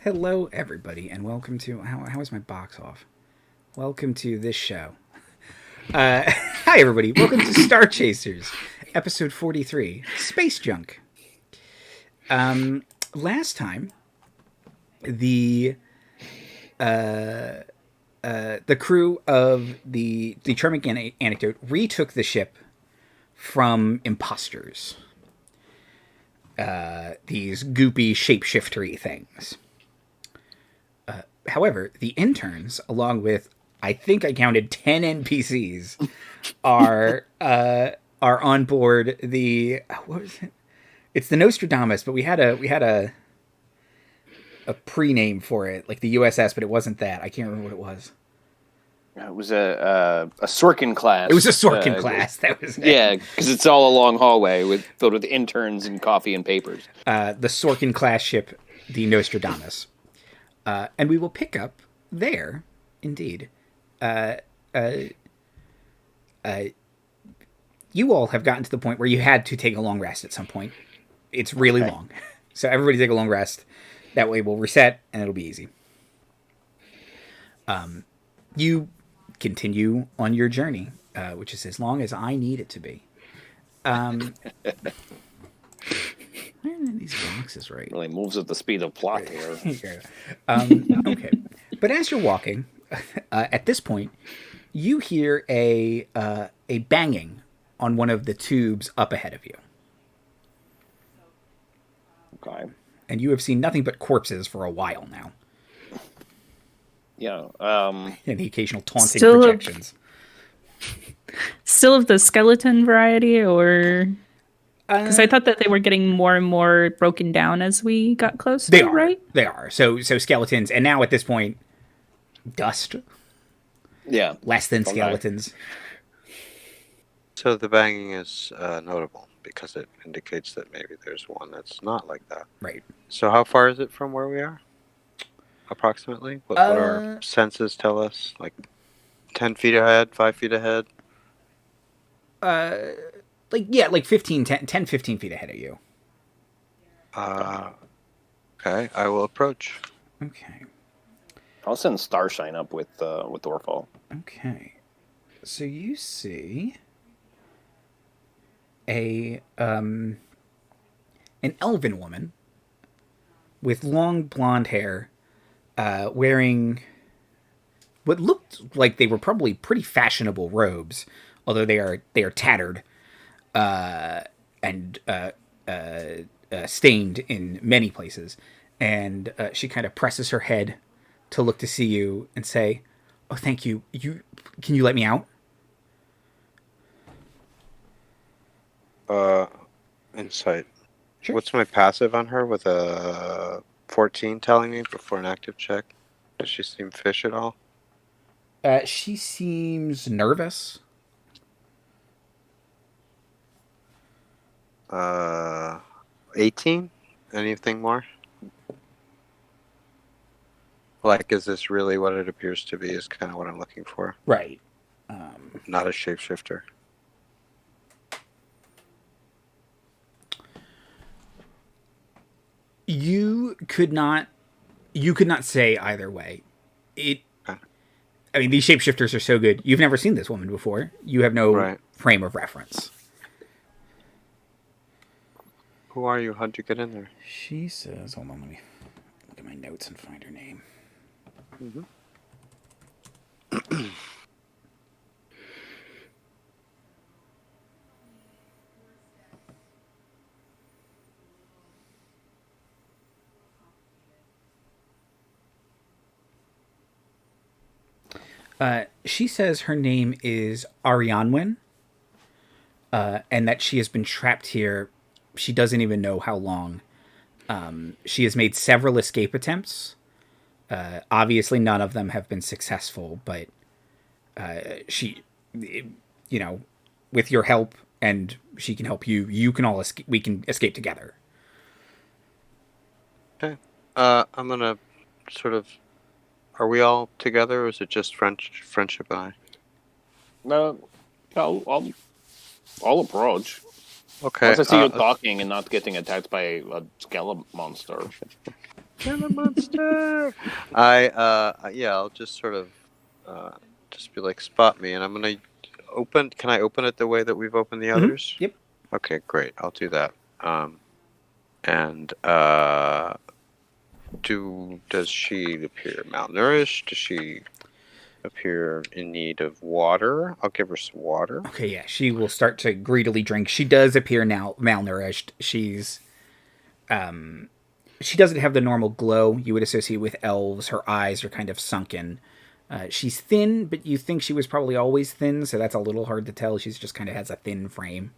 Hello, everybody, and welcome to how is my box off? Welcome to this show. Hi, everybody. Welcome to Star Chasers, episode 43, Space Junk. Last time, the crew of the charming anecdote retook the ship from imposters. These goopy shapeshiftery things. However, the interns, along with I think I counted 10 NPCs, are on board the what was it? It's the Nostradamus, but we had a pre-name for it, like the USS, but it wasn't that. I can't remember what it was. It was a Sorkin class. It was a Sorkin class. That was it. Yeah, because it's all a long hallway filled with interns and coffee and papers. The Sorkin class ship, the Nostradamus. And we will pick up there, indeed. You all have gotten to the point where you had to take a long rest at some point. It's really long. So everybody take a long rest. That way we'll reset, and it'll be easy. You continue on your journey, which is as long as I need it to be. Why are these boxes right? Really moves at the speed of plot here. Okay. But as you're walking, at this point, you hear a banging on one of the tubes up ahead of you. Okay. And you have seen nothing but corpses for a while now. Yeah. And the occasional taunting projections. Still of the skeleton variety, or... Because I thought that they were getting more and more broken down as we got closer, They are, right? They are. So skeletons, and now at this point, dust. Yeah. Less than skeletons. So the banging is notable because it indicates that maybe there's one that's not like that. Right. So how far is it from where we are? Approximately? What our senses tell us? Like 10 feet ahead, 5 feet ahead? Like 15 feet ahead of you. Okay, I will approach. Okay. I'll send Starshine up with Orpho. Okay. So you see an elven woman with long blonde hair, wearing what looked like they were probably pretty fashionable robes, although they are tattered and stained in many places. And she kind of presses her head to look to see you and say, "Oh, thank you. Can you let me out?" Insight. Sure. What's my passive on her with a 14 telling me before an active check? Does she seem fish at all? She seems nervous. 18? Anything more? Like, is this really what it appears to be is kind of what I'm looking for. Right. Not a shapeshifter. You could not say either way. I mean, these shapeshifters are so good. You've never seen this woman before. You have no frame of reference. Who are you? How'd you get in there? She says, hold on, let me look at my notes and find her name. Mm-hmm. She says her name is Arianwen, and that she has been trapped here. She doesn't even know how long. She has made several escape attempts. Obviously, none of them have been successful, but she, with your help, and she can help you, you can all escape. We can escape together. Okay. I'm gonna sort of... Are we all together, or is it just friendship and I? No, I'll approach. Okay. Once I see you talking and not getting attacked by a skeleton monster. Kill a monster. I'll just sort of just be like, spot me, and I'm gonna open. Can I open it the way that we've opened the others? Yep. Okay, great. I'll do that. And does she appear malnourished? Does she appear in need of water? I'll give her some water. Okay, yeah, she will start to greedily drink. She does appear now malnourished. She doesn't have the normal glow you would associate with elves. Her eyes are kind of sunken. She's thin, but you think she was probably always thin, so that's a little hard to tell. She's just kind of has a thin frame.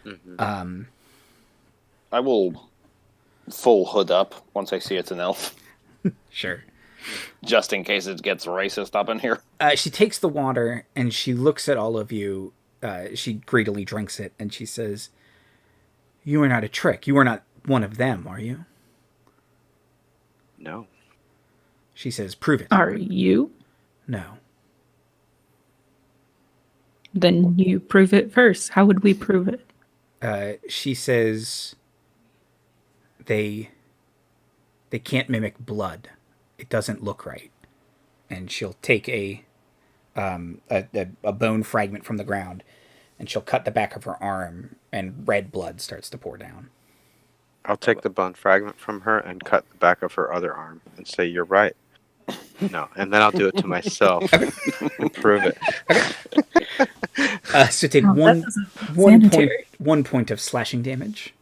Mm-hmm. I will full hood up once I see it's an elf, Sure. just in case it gets racist up in here. She takes the water, and she looks at all of you. She greedily drinks it, and she says, "You are not a trick. You are not one of them, are you?" No. She says, "Prove it." Are you? No. Then you prove it first. How would we prove it? She says, they can't mimic blood. It doesn't look right. And she'll take a bone fragment from the ground, and she'll cut the back of her arm, and red blood starts to pour down. I'll take the bone fragment from her and cut the back of her other arm and say, "You're right." No, and then I'll do it to myself and prove it. So take Oh, one sanitary. point of slashing damage.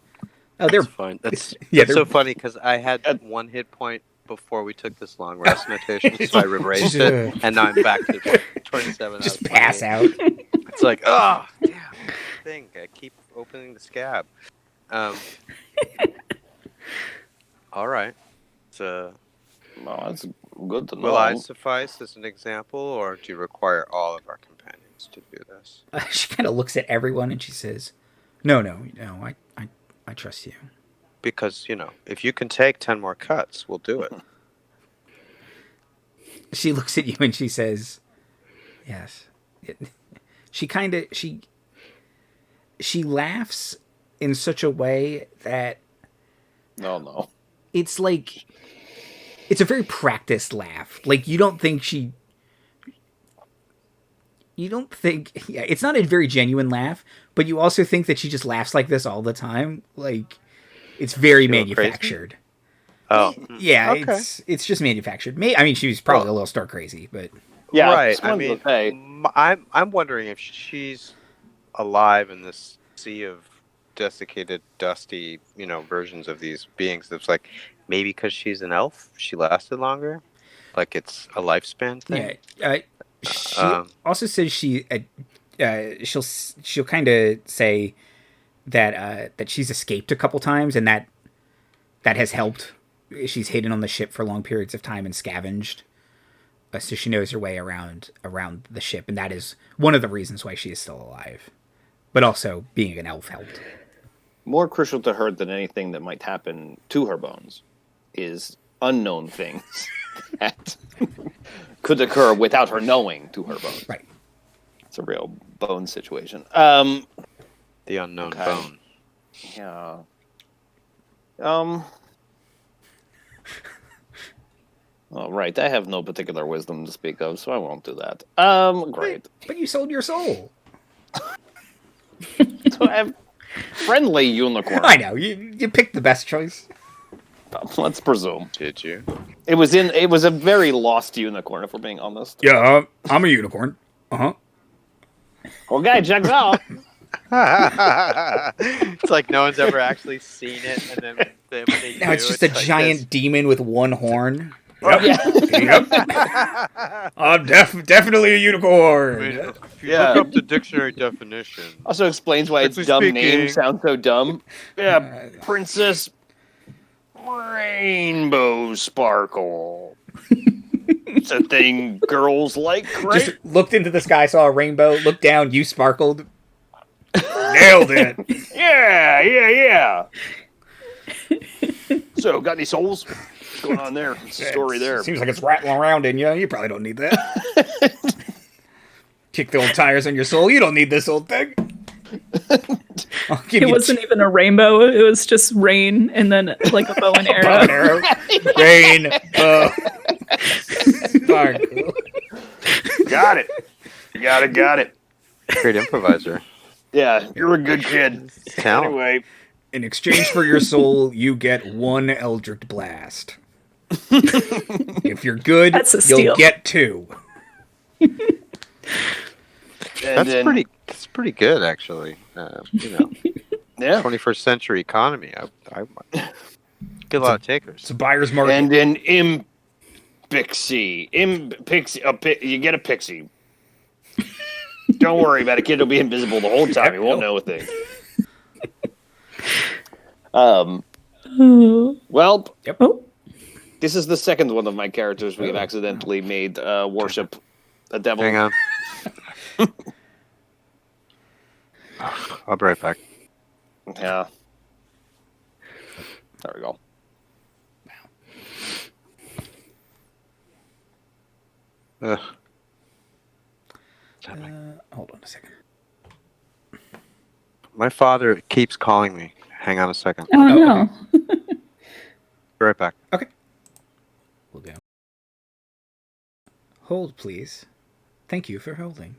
Oh, they're That's fine. That's yeah, so funny because I had 1 hit point before we took this long rest notation, so I erased it, and now I'm back to 27. just pass out. It's like, oh, damn, thing. I keep opening the scab. All right. So, Well, that's good to know. will I suffice as an example, or do you require all of our companions to do this? She kind of looks at everyone and she says, "No, I trust you." Because, if you can take 10 more cuts, we'll do it. She looks at you and she says, "Yes." She laughs in such a way that No. it's like it's a very practiced laugh. Like you don't think it's not a very genuine laugh, but you also think that she just laughs like this all the time. Like it's very She look manufactured. Oh, Yeah, okay. it's just manufactured. I mean, she was probably a little star crazy, but Yeah, right. I someone mean, would say, I'm wondering if she's alive in this sea of desiccated, dusty, versions of these beings. That's like maybe because she's an elf, she lasted longer. Like it's a lifespan thing. yeah. She also says she'll kind of say that she's escaped a couple times, and that has helped. She's hidden on the ship for long periods of time and scavenged, so she knows her way around the ship, and that is one of the reasons why she is still alive. But also, being an elf helped. more crucial to her than anything that might happen to her bones is unknown things that could occur without her knowing to her bones. Right. It's a real bone situation. The unknown Okay. bone. Yeah. All right. I have no particular wisdom to speak of, so I won't do that. Great. But you sold your soul. So I have friendly unicorn. I know you picked the best choice. Let's presume Did you? it was a very lost unicorn, if we're being honest. Yeah, I'm a unicorn. Okay, checks out. It's like no one's ever actually seen it, and then when they Now do, it's just a like giant demon with one horn. Yeah. Yep. I'm definitely a unicorn. If you Yeah. look up the dictionary definition, Also explains why its Strictly dumb name speaking. sounds so dumb. Yeah, Princess Rainbow Sparkle. It's a thing girls like, right? Just looked into the sky, saw a rainbow, looked down, you sparkled. Nailed it. Yeah. So, got any souls? What's going on there? What's the story there? Seems like it's rattling around in you. You probably don't need that. Kick the old tires on your soul. You don't need this old thing. I'll give It you wasn't even a rainbow. It was just rain and then like a bow and arrow. bow and arrow. Rain, bow, sparkle. Got it. Got it. Great improviser. Yeah, you're a good kid. Talent. Anyway, In exchange for your soul, you get 1 Eldritch Blast. If you're good, That's a you'll steal. get 2. That's pretty good, actually. Yeah. 21st century economy. I get a lot of takers. It's a buyer's market. And an Impixie. You get a pixie. Don't worry about it, kid. It'll be invisible the whole time. He won't know a thing. Well, Yep. Oh, this is the second one of my characters we have accidentally made worship a devil. Hang on. I'll be right back. Yeah. There we go. Ugh. Hold on a second. My father keeps calling me. Hang on a second. oh no. okay. Be right back. Okay. We'll go. Hold, please. Thank you for holding.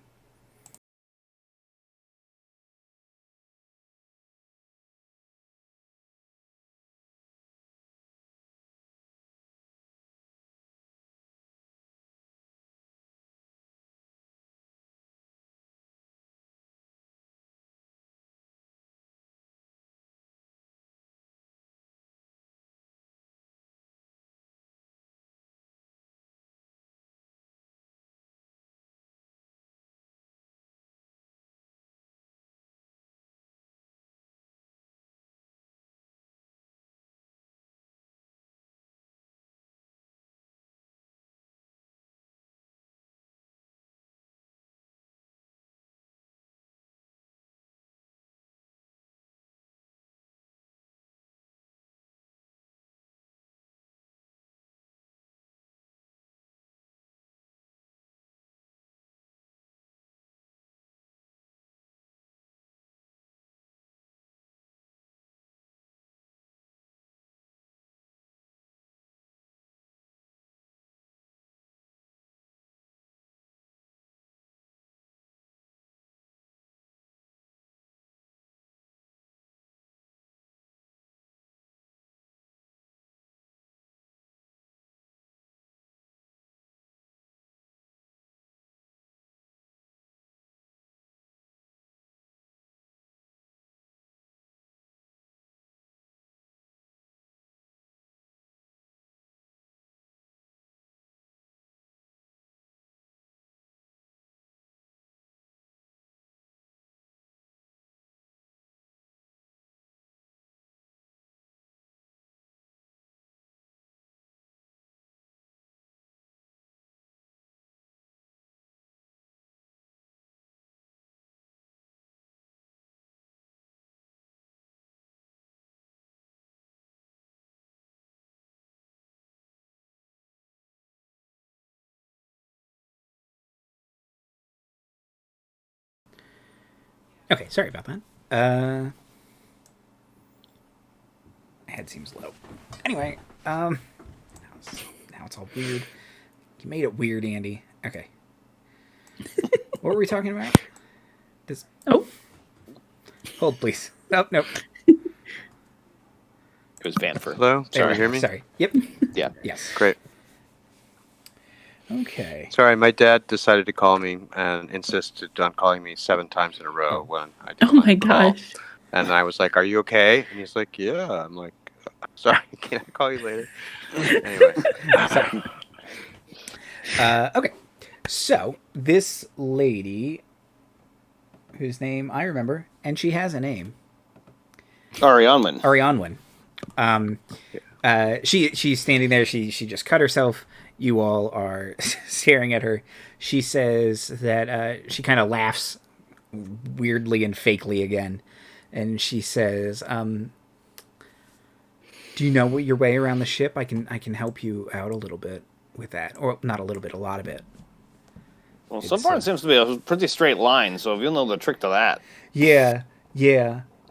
Okay, sorry about that. My head seems low. Anyway, now it's all weird. You made it weird, Andy. Okay. What were we talking about? This. Oh. Hold, please. Oh, no. It was Vanfer. Hello? There Sorry, we hear go. me? Sorry. Yep. Yeah. Yes. Great. Okay. Sorry, my dad decided to call me and insisted on calling me 7 times in a row when I Oh didn't my call. gosh. And I was like, "Are you okay?" And he's like, "Yeah." I'm like, "Sorry, can I call you later?" Anyway. Sorry. Okay. So, this lady, whose name I remember, and she has a name. Arianwin. She's standing there. She just cut herself. You all are staring at her. She says that she kind of laughs weirdly and fakely again, and she says, "Do you know your way around the ship? I can help you out a little bit with that, or not a little bit, a lot of it." Well, so far it seems to be a pretty straight line, so if you'll know the trick to that. Yeah.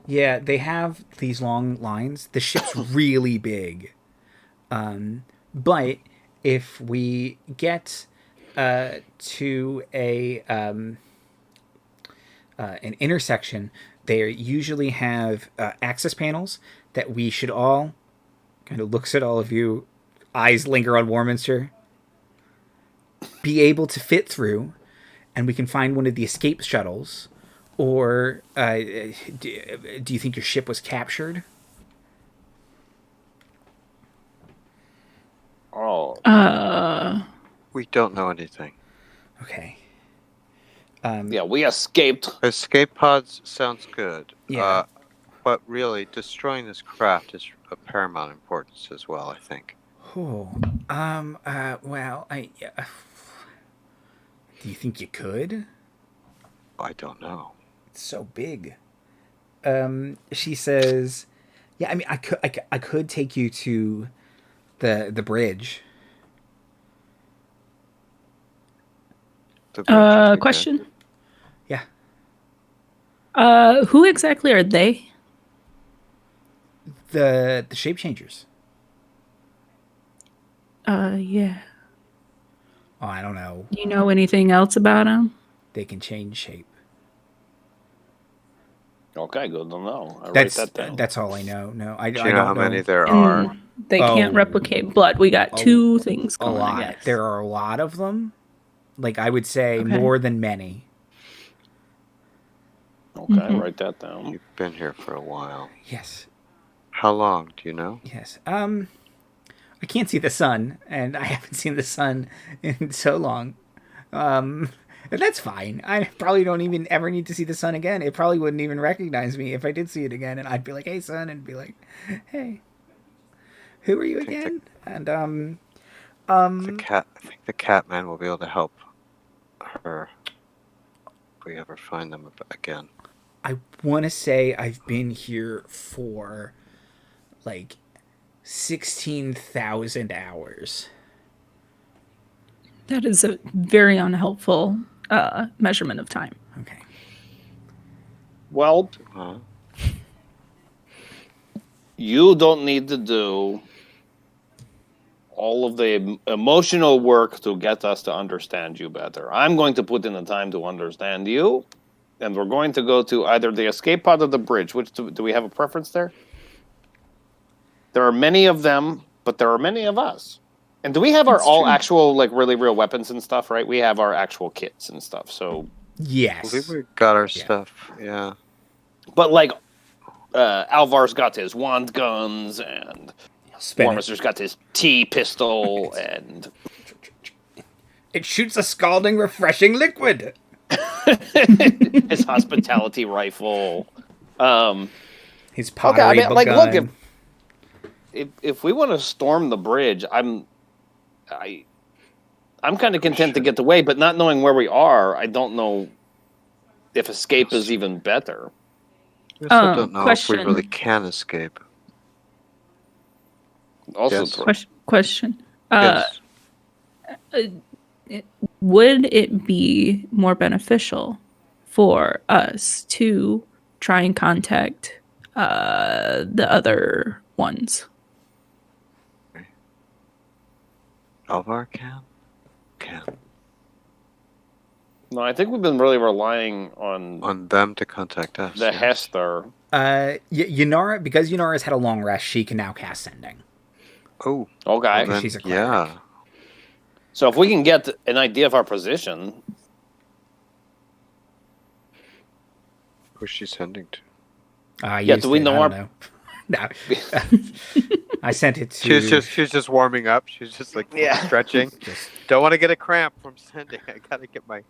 Yeah, they have these long lines. The ship's really big. But if we get to an intersection, they usually have access panels that we should all kind of looks at all of you, eyes linger on Warminster, be able to fit through, and we can find one of the escape shuttles. Or do you think your ship was captured? Oh, We don't know anything. Okay. yeah, we escaped. Escape pods sounds good. Yeah. But really, destroying this craft is of paramount importance as well, I think. Oh. Well, do you think you could? I don't know. It's so big. She says, "Yeah, I mean, I could take you to the bridge." The bridge would be good. Question. Yeah. Who exactly are they? The shape changers. Yeah. Oh, I don't know. Do you know anything else about them? They can change shape. Okay, good to know. I write that down. That's all I know. No, I Do don't you know how know. many there are? And they can't Oh. replicate blood. We got two things A going, I lot. guess. There are a lot of them. Like I would say, Okay. more than many. Okay, write that down. You've been here for a while. Yes. How long? Do you know? Yes. I can't see the sun, and I haven't seen the sun in so long. And that's fine. I probably don't even ever need to see the sun again. It probably wouldn't even recognize me if I did see it again, and I'd be like, "Hey, sun," and be like, "Hey, who are you again?" And The cat. I think the cat man will be able to help her if we ever find them again. I want to say I've been here for like 16,000 hours. That is a very unhelpful measurement of time. Okay. Well, Huh? you don't need to do all of the emotional work to get us to understand you better. I'm going to put in the time to understand you, and we're going to go to either the escape pod or the bridge. Which do we have a preference there? There are many of them, but there are many of us. And do we have our That's all true. actual, like, really real weapons and stuff, right? We have our actual kits and stuff, so... I Yes. believe we got our stuff. Yeah. But, like, Alvar's got his wand guns, and Spin it. Warminster's got his T pistol, and... It shoots a scalding, refreshing liquid. his hospitality rifle. His Okay, pottery I mean, like, gun. look, if we want to storm the bridge, I'm kind of content to get away, but not knowing where we are, I don't know if escape is even better. We also don't know question. if we really can escape. Also, Yes. Question. Yes. Would it be more beneficial for us to try and contact the other ones? Alvar can? Can. no, I think we've been really relying on On them to contact us. the yes. Hester. Yunara, because Yunara's had a long rest, she can now cast Sending. Oh. Okay. well then, She's a cleric. yeah. So if we can get an idea of our position, Who's she sending to? Yeah, do we know our- know. No. I sent it to... She's just warming up. She's just like Yeah. stretching. Just- Don't want to get a cramp from sending. I gotta get my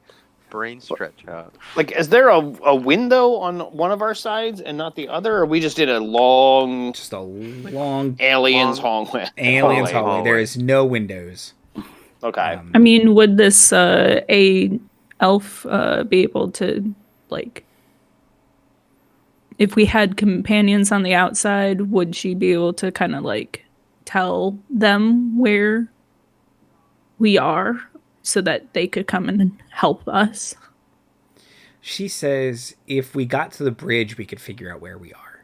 brain stretch out. like, is there a window on one of our sides and not the other, or we just did a long Just a long aliens hallway? aliens hallway. hallway. There is no windows. Okay. I mean, would this a elf be able to, like, if we had companions on the outside, would she be able to kind of like tell them where we are so that they could come and help us? She says if we got to the bridge, we could figure out where we are.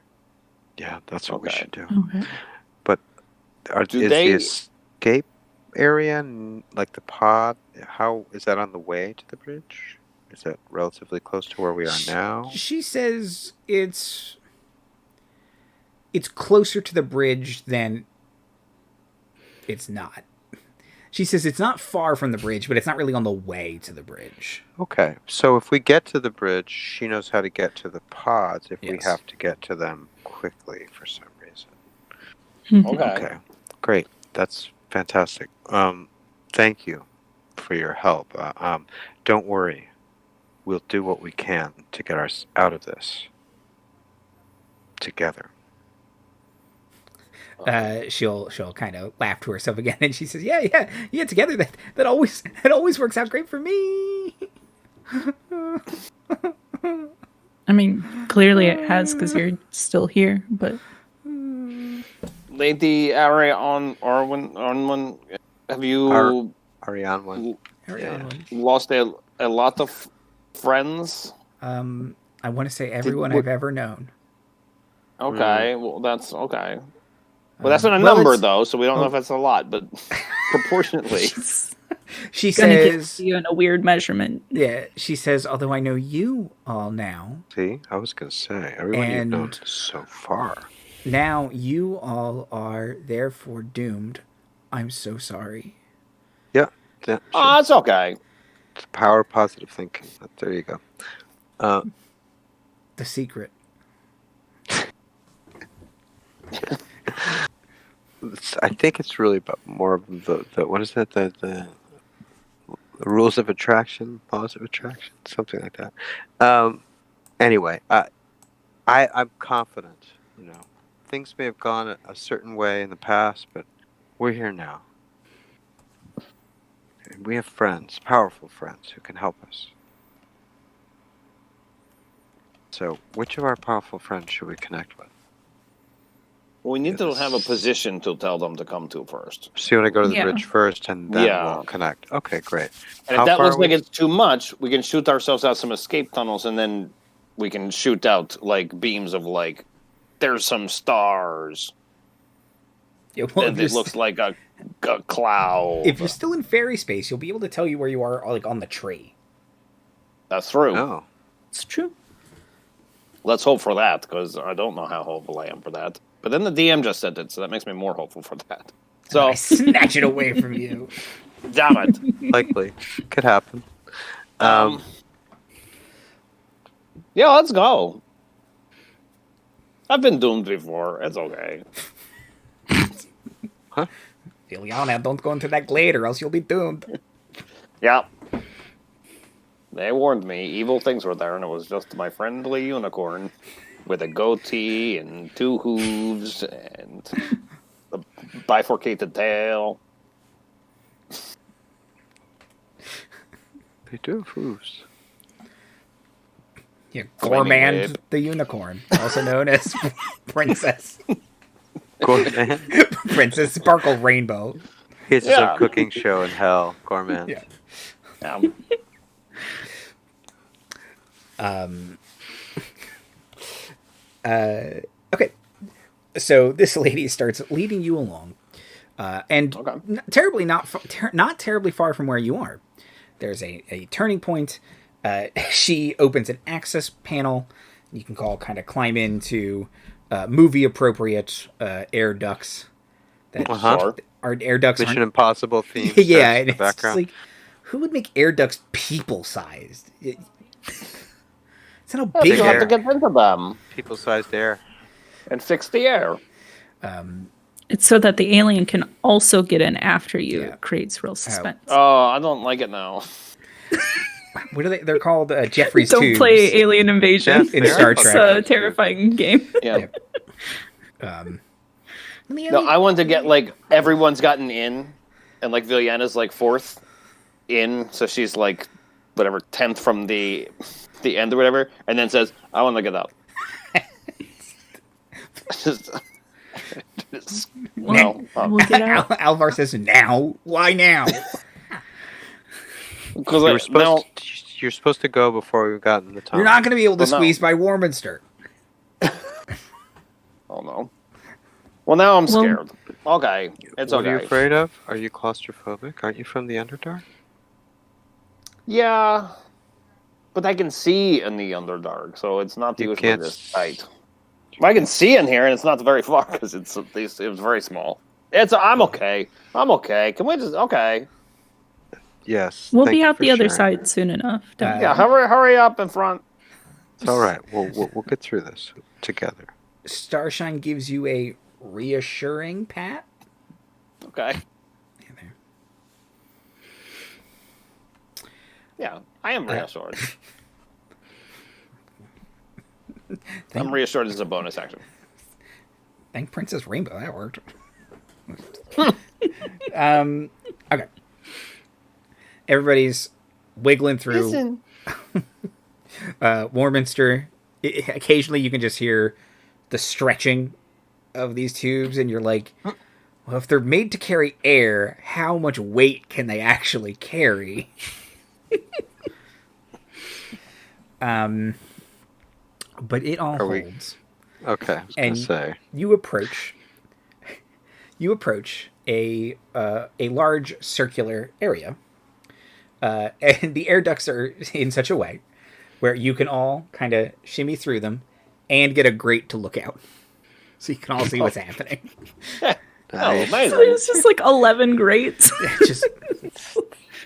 Yeah, that's what we Okay. should do. Okay. But Do is they- the escape area like the pod? How is that on the way to the bridge? Is that relatively close to where we are now? She says it's closer to the bridge than it's not. She says it's not far from the bridge, but it's not really on the way to the bridge. Okay, so if we get to the bridge, she knows how to get to the pods if we Yes. have to get to them quickly for some reason. Okay. Okay, great. That's fantastic. Thank you for your help. Don't worry. We'll do what we can to get us out of this together. She'll kind of laugh to herself again, and she says, "Yeah. Together, that always works out great for me." I mean, clearly it has because you're still here, but Lady Arwen, have you Ariane one. lost a lot of friends? I want to say everyone what- I've ever known. Okay, well that's okay. Well, that's not a well, number it's- though, so we don't know if that's a lot, but proportionately. She gonna says, give you in a weird measurement. "Yeah." She says, "Although I know you all now, See, I was going to say, everyone you've known And- so far. now you all are therefore doomed. I'm so sorry." Yeah, sure. Oh, it's okay. It's the power of positive thinking. There you go. The secret. I think it's really about more of the what is it, the rules of attraction, laws of attraction, something like that. Anyway, I'm confident. You know, things may have gone a certain way in the past, but we're here now, and we have friends, powerful friends, who can help us. So, which of our powerful friends should we connect with? We need to Yes. have a position to tell them to come to first. So you want to go to the Yeah. bridge first, and then Yeah. we'll connect. Okay, great. And How if that far looks are we? like it's too much, we can shoot ourselves out some escape tunnels, and then we can shoot out like beams of like, there's some stars, Yeah, well, and it looks like a cloud. if you're still in fairy space, you'll be able to tell you where you are, like on the tree. That's true. Oh, It's true. Let's hope for that, because I don't know how hopeful I am for that. But then the DM just said it, so that makes me more hopeful for that. So, I snatch it away from you. damn it. likely could happen. Yeah, let's go. I've been doomed before. It's okay. Villyana, don't go into that glade or else you'll be doomed. Yeah. They warned me. Evil things were there, and it was just my friendly unicorn with a goatee and two hooves and a bifurcated tail. They do have hooves. Yeah, Flaming Gormand whip. the unicorn, also known as Princess Gorman. Princess Sparkle Rainbow. He has his Yeah. own cooking show in hell. Gorman. Yeah. Okay, so this lady starts leading you along, and Okay. not terribly far from where you are. There's a turning point. She opens an access panel. You can climb into movie appropriate air ducts. That Uh-huh. Our air ducts Mission aren't. Impossible theme. Yeah, starts in and the it's just background. like, who would make air ducts people sized? It's not how Yeah, big you they have to are. get rid of them People-sized air. and fix the air. It's so that the alien can also get in after you. Yeah. It creates real suspense. Oh, I don't like it now. What are they? They're called Jeffrey's Don't tubes. play Alien Invasion. Yes, in they are Star It's Trek. a terrifying game. Yeah. The No, alien- I want to get like everyone's gotten in, and like Villyana's like fourth in, so she's like whatever 10th from the end or whatever, and then says, "I want to get out." No, We'll get out. Alvar says, "Now? Why now?" because You're supposed to go before we've gotten the tunnel. You're not going to be able to Well, no. squeeze by Warminster. Oh Well, now I'm Well- scared. Okay, it's What okay. are you afraid of? Are you claustrophobic? Aren't you from the Underdark? Yeah, but I can see in the Underdark, so it's not You usually can't this tight. I can see in here, and it's not very far because it was very small. I'm okay. I'm okay. Can we just okay? Yes. We'll thank be you out for the other sharing. side soon enough. Don't Yeah, worry. hurry up in front. It's all right. We'll get through this together. Starshine gives you a reassuring pat. Okay. Yeah, there. Yeah, I am reassured. Thank, I'm reassured as a bonus action. thank Princess Rainbow. That worked. Okay. Everybody's wiggling through. Listen. Warminster. Occasionally, you can just hear the stretching of these tubes, and you're like, well, if they're made to carry air, how much weight can they actually carry? But it all Are we- holds. Okay, I was gonna And say. you approach a large circular area, and the air ducts are in such a way where you can all kind of shimmy through them and get a grate to look out, so you can all see what's happening. Oh, Nice. So amazing. there's just like 11 grates. Just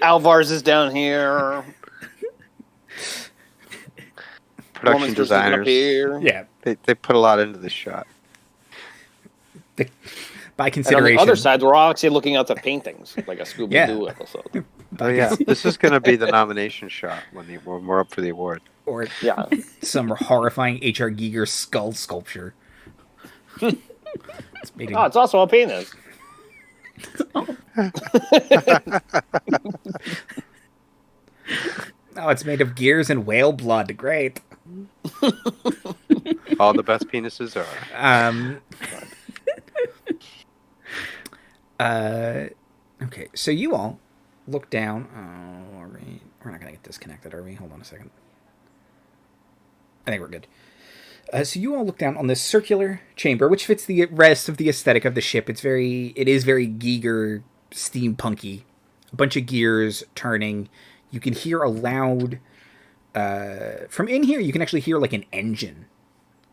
Alvar's is down here. Production Warminster's is up designers. here. yeah. They put a lot into this shot. By And on the consideration, other side, we're all actually looking out the paintings, like a Scooby-Doo Yeah. episode. Oh yeah, this is gonna be the nomination shot when we're up for the award. or Yeah. some horrifying H.R. Giger skull sculpture. It's made Oh, it's also a penis. it's made of gears and whale blood. Great. All the best penises are. Okay, so you all look down. Oh, we're not gonna get disconnected, are we? Hold on a second. I think we're good. So you all look down on this circular chamber, which fits the rest of the aesthetic of the ship. It is very Giger, steampunky. A bunch of gears turning. You can hear a loud. From in here, you can actually hear like an engine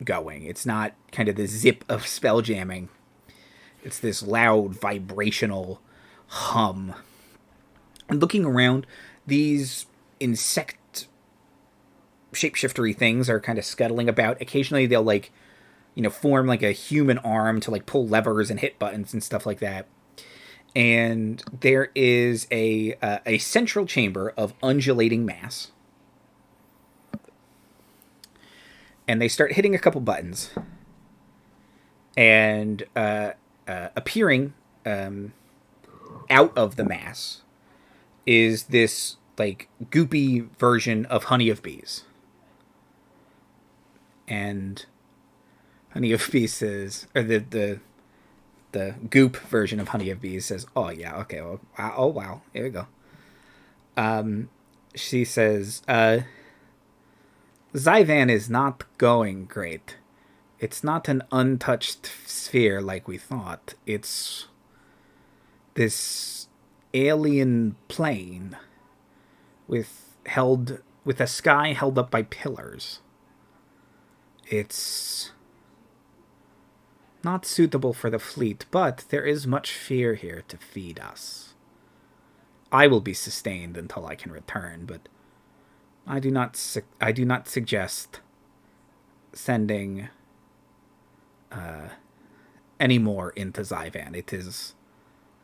going. It's not kind of the zip of spelljamming. It's this loud, vibrational hum. And looking around, these insect shapeshiftery things are kind of scuttling about. Occasionally they'll form like a human arm to like pull levers and hit buttons and stuff like that. And there is a central chamber of undulating mass. And they start hitting a couple buttons. And appearing out of the mass is this like goopy version of Honey of Bees. And Honey of Bees says, or the Goop version of Honey of Bees says, "Oh yeah, okay, well, oh wow, here we go." She says, "Zyvan is not going great. It's not an untouched sphere like we thought. It's this alien plane with a sky held up by pillars. It's not suitable for the fleet, but there is much fear here to feed us. I will be sustained until I can return, but I do not suggest sending any more into Zyvan. It is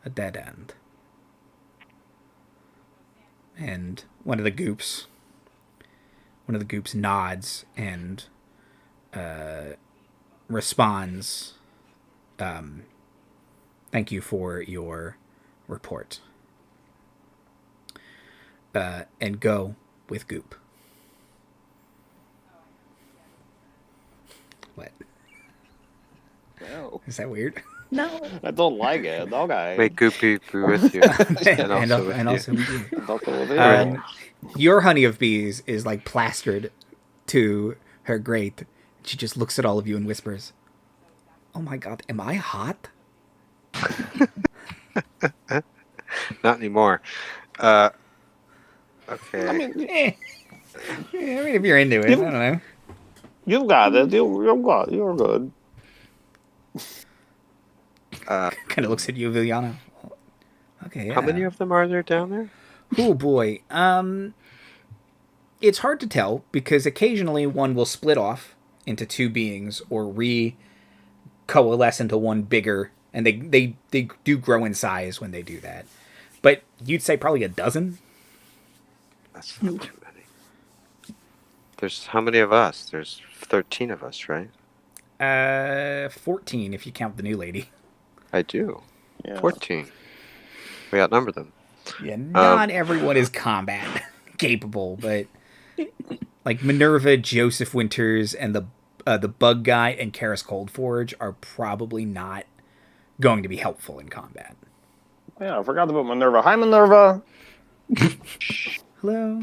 a dead end." And one of the goops nods and responds, "Thank you for your report." And go with Goop. What? No, Is that weird? No. I don't like it. Okay. May Goopy be with you. and also with you. also with you. It's also with you. Your Honey of Bees is like plastered to her grate. She just looks at all of you and whispers, Oh my god, am I hot? Not anymore. Okay. I mean, I mean, if you're into it, I don't know. you've got it. You're good. Kind of looks at you, Villyana. Okay, yeah. How many of them are there down there? Oh boy. It's hard to tell because occasionally one will split off into two beings or coalesce into one bigger, and they do grow in size when they do that. But you'd say probably a dozen? That's not too many. There's how many of us? There's 13 of us, right? 14 if you count the new lady. I do. Yeah. 14. We outnumber them. Yeah, not everyone is combat capable, but like Minerva, Joseph Winters, and the bug guy and Karis Coldforge are probably not going to be helpful in combat. Yeah, I forgot about Minerva. Hi, Minerva. Hello.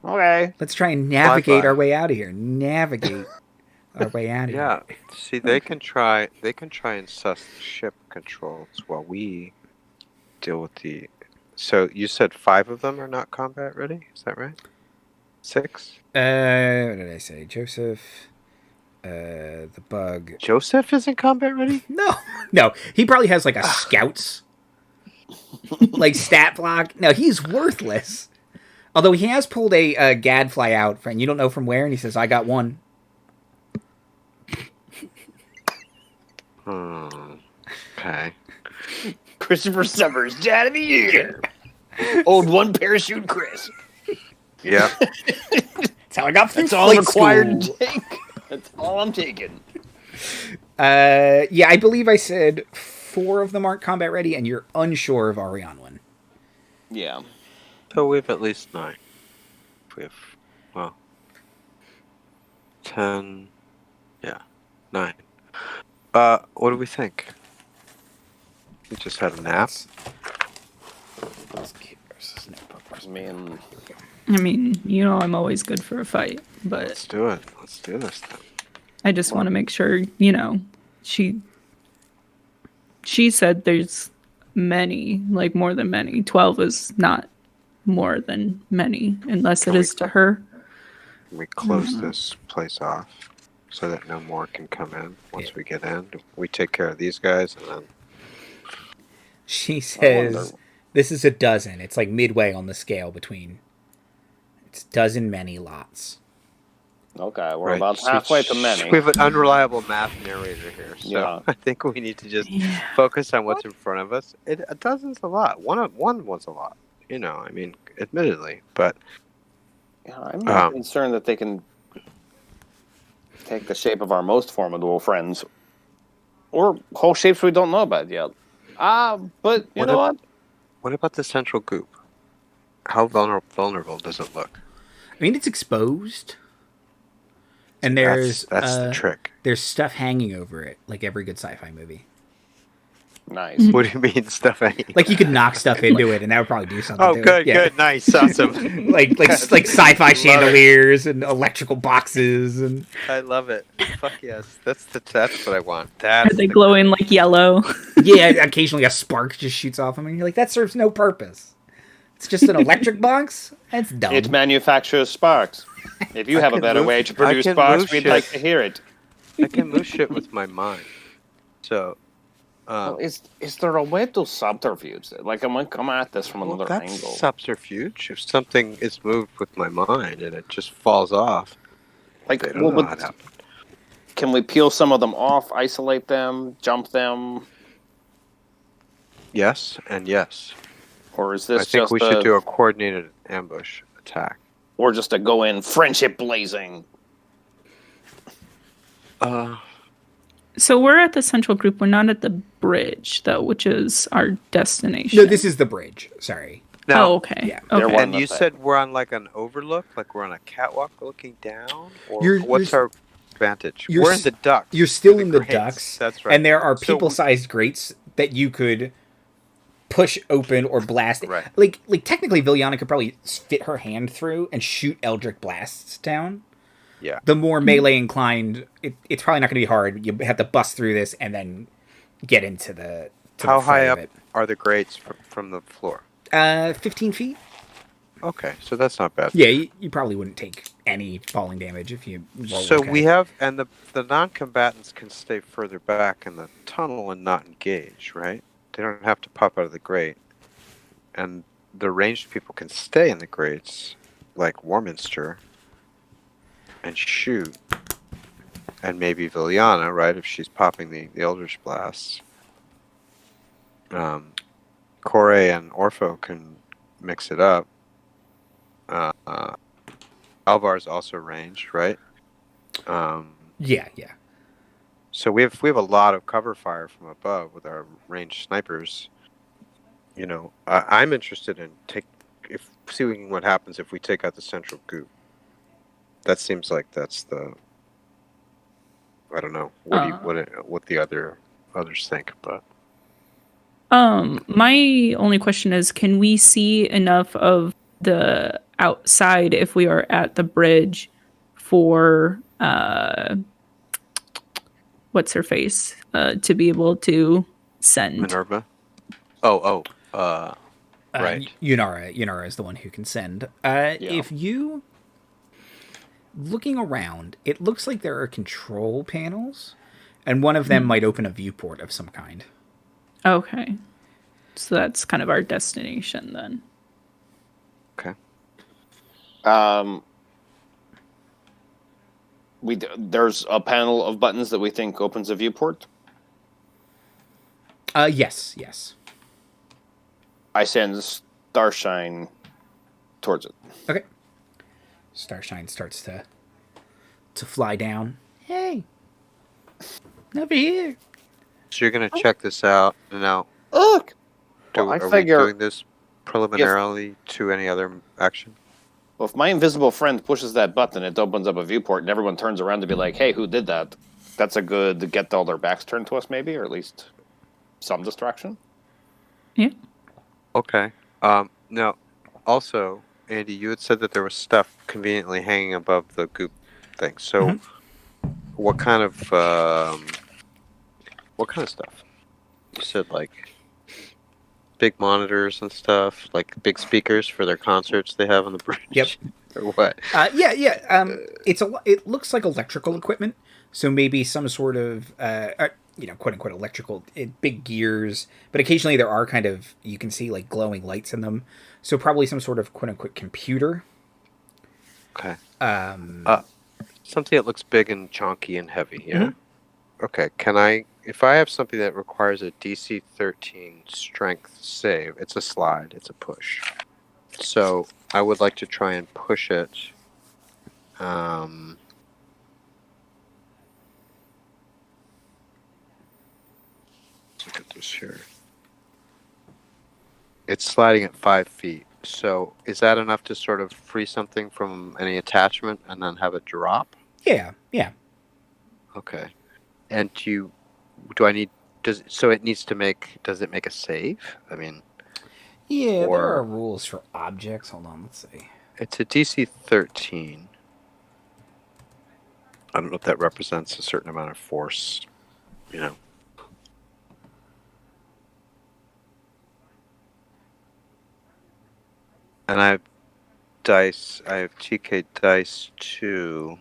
Okay. Let's try and navigate Bye-bye. our way out of here. Navigate our way out of Yeah. here. See, they can try and suss the ship controls while we deal with the. So you said 5 of them are not combat ready? Is that right? 6? What did I say? Joseph, the bug. Joseph isn't combat ready? No. He probably has like a scouts, like stat block. No, he's worthless. Although he has pulled a gadfly out, and you don't know from where, and he says, "I got one." Okay. Christopher Summers, Dad of the Year. Old one parachute Chris. Yeah. That's how I got through That's all I'm flight required school. to take. That's all I'm taking. Yeah, I believe I said 4 of them aren't combat ready, and you're unsure of Arianwin. Yeah. So we have at least 9. We have, well, 10. Yeah, 9. What do we think? We just had a nap. Let's keep this notebook. I mean, I mean, you know, I'm always good for a fight, but Let's do it. Let's do this then. I just want to make sure, you know, she said there's many, like more than many. 12 is not more than many, unless it is to her. We close this place off so that no more can come in. Once we get in, we take care of these guys, and then She says, "This is a dozen. It's like midway on the scale between. It's dozen many lots." okay, we're right, about so halfway to many. We have an unreliable math narrator here, so Yeah. I think we need to just focus on what's in front of us. A dozen's a lot. One was a lot. You know, I mean, admittedly, but Yeah, I'm not concerned that they can take the shape of our most formidable friends, or whole shapes we don't know about yet. But you know what? What about the central goop? How vulnerable does it look? I mean, it's exposed, and there's That's the trick. There's stuff hanging over it, like every good sci-fi movie. Nice. What do you mean, stuff? Like you could knock stuff into it, and that would probably do something. Oh, to good, it. Yeah. good, nice, awesome. like sci-fi chandeliers and electrical boxes and. I love it. Fuck yes, that's what I want. Are they glowing like yellow? Yeah, occasionally a spark just shoots off them, and you're like, that serves no purpose. It's just an electric box? That's dumb. It manufactures sparks. If you have a better way to produce sparks, we'd like to hear it. I can move shit with my mind. So, Well, is there a way to subterfuge it? Like, I might come at this from another that's angle. subterfuge. If something is moved with my mind and it just falls off, Like, they don't know how to. can we peel some of them off, isolate them, jump them? Yes and yes. Or is this I think just we should do a coordinated ambush attack. or just a go in friendship blazing? So we're at the central group. We're not at the bridge, though, which is our destination. No, this is the bridge. Sorry. Now, Oh, okay. Yeah. They're Okay. one- and you said we're on like an overlook, like we're on a catwalk looking down, or You're- what's you're- our vantage? you're We're s- in the ducks. You're still in the grates. ducks. That's right. And there are So- people-sized grates that you could push open or blast. Right. Like technically, Villyana could probably fit her hand through and shoot Eldritch blasts down. Yeah. the more melee inclined, it's probably not going to be hard. You have to bust through this and then get into the How high of up it. are the grates from the floor? 15 feet. Okay, so that's not bad. Yeah, you probably wouldn't take any falling damage if you roll So okay. we have, and the non-combatants can stay further back in the tunnel and not engage, right? They don't have to pop out of the grate. And the ranged people can stay in the grates, like Warminster, and shoot. And maybe Villyana, right, if she's popping the Eldritch Blasts. Corey and Orpho can mix it up. Alvar's also ranged, right? Yeah. So we have a lot of cover fire from above with our ranged snipers. You know, I'm interested in seeing what happens if we take out the central Goop. That seems like that's the. I don't know what the others think, but My only question is, can we see enough of the outside if we are at the bridge for what's her face to be able to send? Minerva. Right. Yunara is the one who can send. If you looking around, it looks like there are control panels, and one of them might open a viewport of some kind. Okay, so that's kind of our destination then. Okay. There's a panel of buttons that we think opens a viewport. Yes. I send Starshine towards it. Okay. Starshine starts to fly down. Hey, over here. So you're gonna check this out now. Look. Are we doing this preliminarily to any other action? Well, if my invisible friend pushes that button, it opens up a viewport, and everyone turns around to be like, "Hey, who did that?" That's a good to get all their backs turned to us, maybe, or at least some distraction. Yeah. Okay. Now, also, Andy, you had said that there was stuff conveniently hanging above the Goop thing. So, what kind of stuff? You said like big monitors and stuff, like big speakers for their concerts they have on the bridge. Yep. Or what? Yeah. It looks like electrical equipment, so maybe some sort of quote unquote electrical big gears, but occasionally there are kind of, you can see like glowing lights in them, so probably some sort of quote unquote computer. Okay. Something that looks big and chunky and heavy. Yeah. Okay. If I have something that requires a DC 13 strength save, it's a slide, it's a push. So I would like to try and push it. Let's look at this here. It's sliding at 5 feet. So is that enough to sort of free something from any attachment and then have it drop? Yeah. Okay. And does it make a save? I mean, Yeah, there are rules for objects. Hold on, let's see. It's a DC 13. I don't know if that represents a certain amount of force, you know. And I have dice. I have TK dice 2.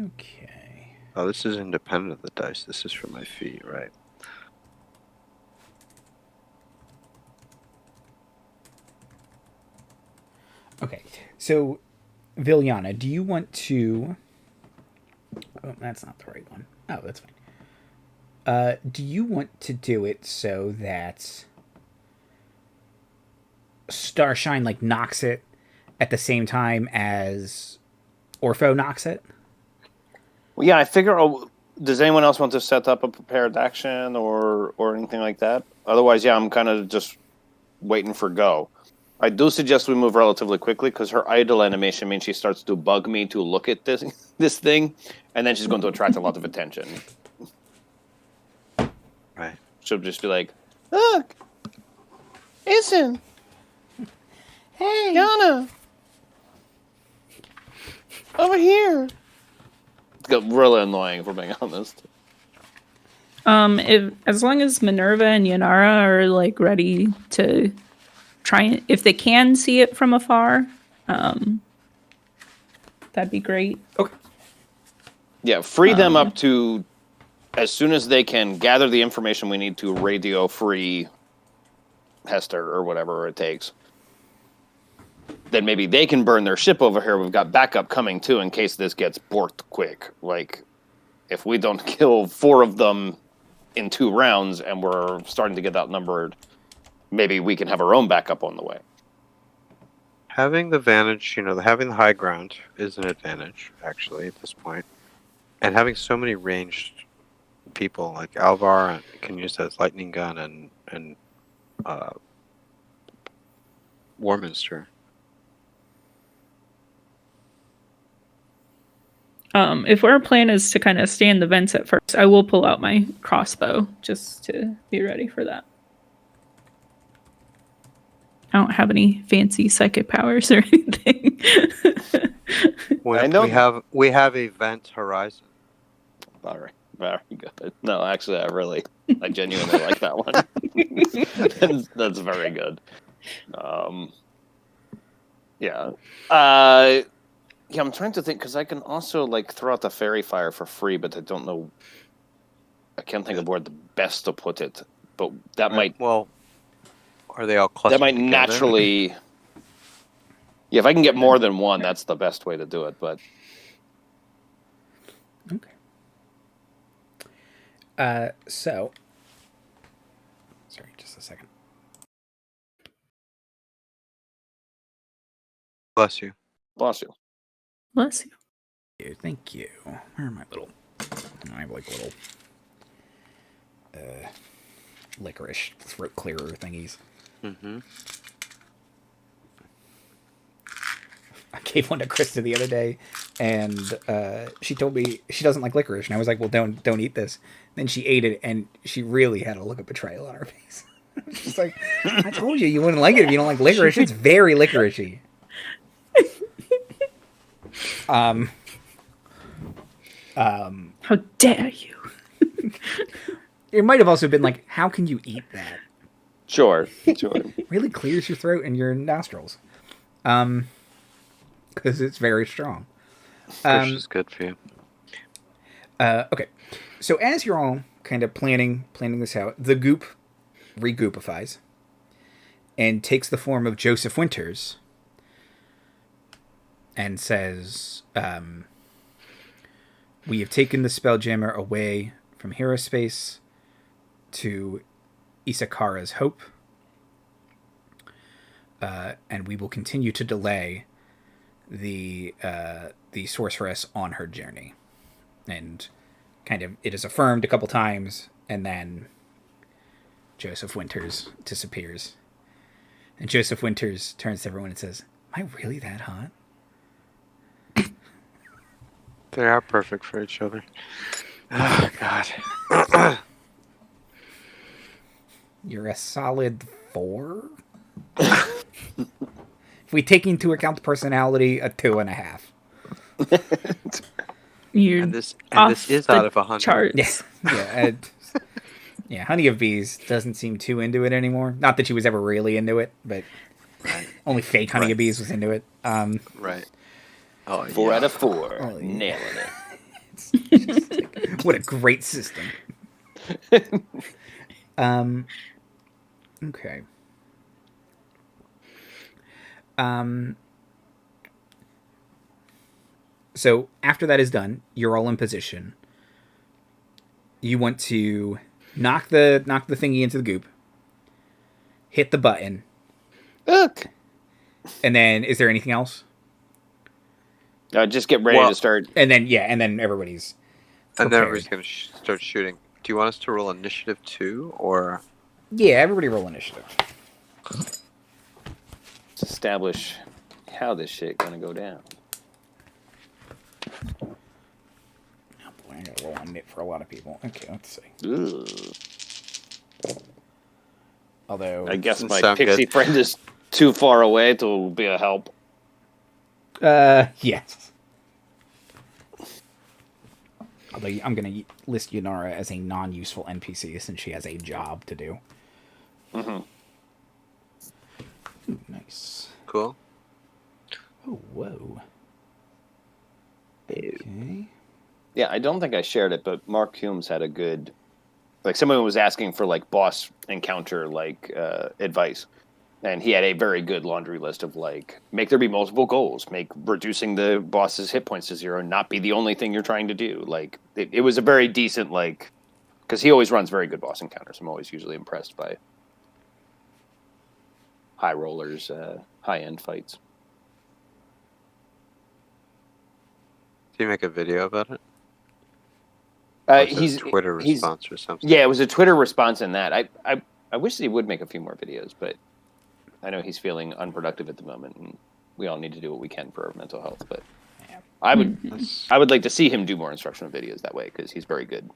Okay. Oh, this is independent of the dice. This is for my feet, right? Okay, so Villyana, do you want to... Oh, that's not the right one. Oh, that's fine. Do you want to do it so that Starshine like knocks it at the same time as Orpho knocks it? Well, yeah, I figure. Does anyone else want to set up a prepared action or anything like that? Otherwise, yeah, I'm kind of just waiting for go. I do suggest we move relatively quickly because her idle animation means she starts to bug me to look at this thing, and then she's going to attract a lot of attention. Right. She'll just be like, "Look, Listen. Hey! Yana. Over here. It's got really annoying, if we're being honest. If as long as Minerva and Yanara are like ready to try it, if they can see it from afar, that'd be great. Okay. Yeah, free them up to, as soon as they can gather the information we need to radio free Hester or whatever it takes. Then maybe they can burn their ship over here. We've got backup coming too in case this gets borked quick. Like, if we don't kill 4 of them in 2 rounds and we're starting to get outnumbered, maybe we can have our own backup on the way. Having the advantage, having the high ground is an advantage, actually, at this point. And having so many ranged people, like Alvar can use that as lightning gun and Warminster. If our plan is to kind of stay in the vents at first, I will pull out my crossbow just to be ready for that. I don't have any fancy psychic powers or anything. We have a vent horizon. Very, very good. No, actually, I genuinely like that one. That's very good. Yeah. Yeah, I'm trying to think, because I can also, throw out the fairy fire for free, but I don't know. I can't think of where the best to put it. But that might... Well, are they all clustered That might together? naturally... Yeah, if I can get more than one, that's the best way to do it, but... Okay. So... Sorry, just a second. Bless you. Bless you. Bless you. Thank you. Where are my little... I have little... licorice throat clearer thingies. Mm-hmm. I gave one to Krista the other day, and she told me she doesn't like licorice, and I was like, "Well, don't eat this." Then she ate it, and she really had a look of betrayal on her face. She's like, "I told you wouldn't like it if you don't like licorice. It's very licoricey." How dare you? It might have also been like, "How can you eat that?" Sure. Really clears your throat and your nostrils. Because it's very strong. Fish is good for you. Okay. So as you're all kind of planning this out, the goop regoopifies and takes the form of Joseph Winters and says, we have taken the Spelljammer away from Hero Space to Isakara's Hope, and we will continue to delay the sorceress on her journey. And kind of it is affirmed a couple times, and then Joseph Winters disappears. And Joseph Winters turns to everyone and says, "Am I really that hot?" They are perfect for each other. Oh, God. You're a solid 4? If we take into account the personality, a 2.5. You're And this off is the out of 100. charts. Yeah. Honey of Bees doesn't seem too into it anymore. Not that she was ever really into it, but only fake Honey of Bees was into it. Right. Oh, 4 yeah. out of 4. Oh, yeah. Nailing it. What a great system. Okay. So after that is done, you're all in position. You want to knock the thingy into the goop, hit the button. Look. And then, is there anything else? Just get ready to start. And then everybody's prepared. And then everybody's going to start shooting. Do you want us to roll initiative too, or? Yeah, everybody roll initiative. Let's establish how this shit gonna go down. Oh boy, I gotta roll on it for a lot of people. Okay, let's see. Ugh. Although I guess Doesn't my sound pixie good. friend is too far away to be a help. yes. Although I'm going to list Yunara as a non-useful NPC since she has a job to do. Mm-hmm. Ooh, nice. Cool. Oh, whoa. Okay. Yeah, I don't think I shared it, but Mark Humes had a good, like, someone was asking for like boss encounter advice, and he had a very good laundry list of like, make there be multiple goals, make reducing the boss's hit points to 0 not be the only thing you're trying to do. Like, it was a very decent, like, because he always runs very good boss encounters. I'm always usually impressed by high rollers, high end fights. Did you make a video about it? Or was it He's a Twitter he's response or something? Yeah, it was a Twitter response in that. I wish that he would make a few more videos, but I know he's feeling unproductive at the moment, and we all need to do what we can for our mental health. But I would like to see him do more instructional videos that way because he's very good.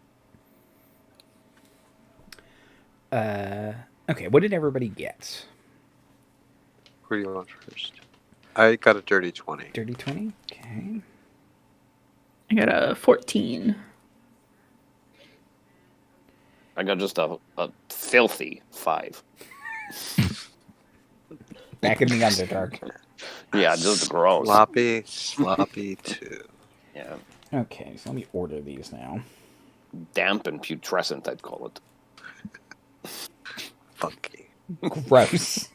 Okay, what did everybody get? Where do you want first? I got a dirty 20. Dirty 20? Okay. I got a 14. I got just a filthy 5. Back in the Underdark. Yeah, just gross. Sloppy 2. Yeah, Okay, so let me order these now. damp and putrescent, I'd call it. Funky. Gross.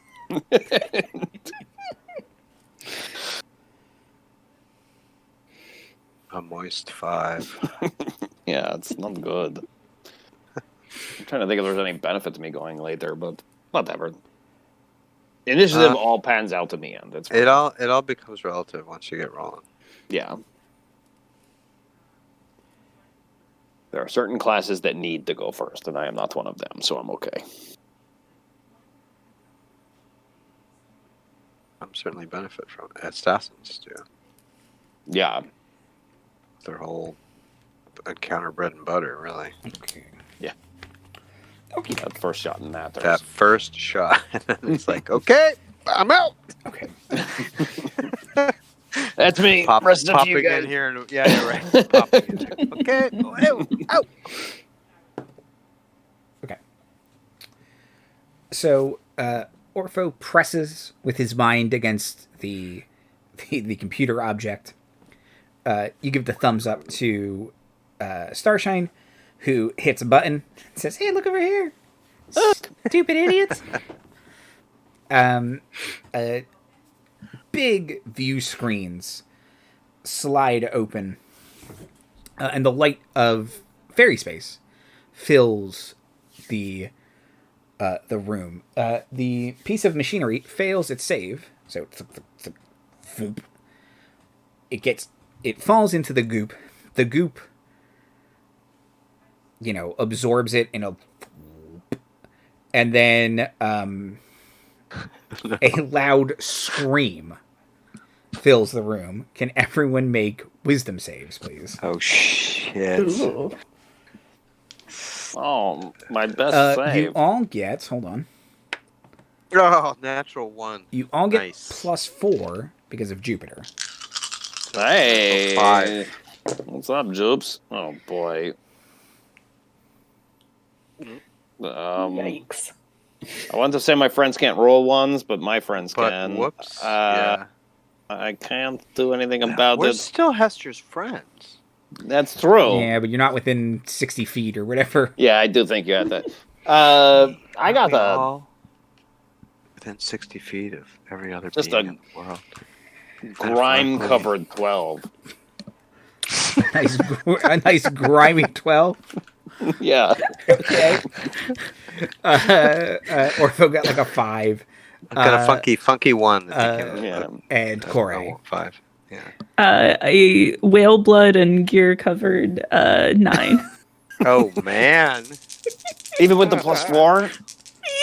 A moist 5. Yeah, it's not good. I'm trying to think if there's any benefit to me going later, but whatever. Initiative all pans out to me, and that's It all becomes relative once you get rolling. yeah. There are certain classes that need to go first, and I am not one of them, so I'm okay. I'm certainly benefit from it. Assassins do. Yeah, Their whole encounter bread and butter, really. Okay. Yeah. Okay. that first shot in that. That first shot. It's like, okay, I'm out. Okay. That's me. Rest of Popping you guys. in here. And, yeah, right. Popping in here. Okay. Out. Okay. So, Orpho presses with his mind against the computer object. You give the thumbs up to Starshine, who hits a button and says, "Hey, look over here, stupid idiots!" Big view screens slide open, and the light of fairy space fills the room. The piece of machinery fails its save, so it falls into the goop. The goop, absorbs it in and then a loud scream fills the room. Can everyone make wisdom saves, please? Oh, shit. Ooh. Oh, my best save. You all get, hold on. Oh, natural 1. You all get Nice. +4 because of Jupiter. Hey. 5. What's up, Jupes? Oh, boy. Yikes. I want to say my friends can't roll ones, but my friends But can. whoops. Yeah. I can't do anything about We're it. still Hester's friends. That's true. Yeah, but you're not within 60 feet or whatever. Yeah, I do think you had that. I got the all within 60 feet of every other Just being a- in the world. grime-covered 12. A nice grimy 12. Yeah. Okay. Orpho got like a 5. Got a funky 1. That became Yeah. And Corey. 5. Yeah. A whale blood and gear covered 9. Oh, man. Even with the +4?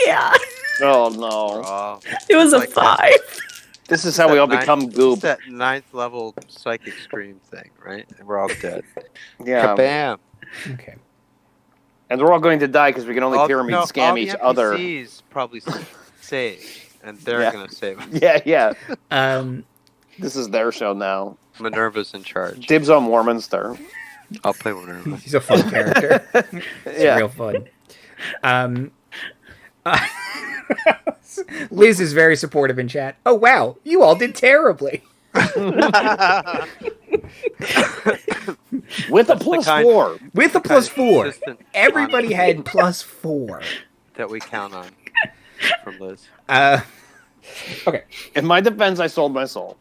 Yeah. Oh, no. Oh, It was a Like that. 5. This is how we all become It's goop. that 9th level psychic scream thing, right? And we're all dead. Yeah. Kabam. Okay. And we're all going to die because we can only pyramid all scam the each other. NPCs probably save, and they're Yeah. going to save us. Yeah. Um, This is their show now. Minerva's in charge. Dibs on Warminster. I'll play Minerva. he's a fun character. It's Yeah. real fun. Liz is very supportive in chat. Oh wow, you all did terribly. With a +4. With a +4. Consistent Everybody honesty had +4. that we count on from Liz. Okay. In my defense, I sold my soul.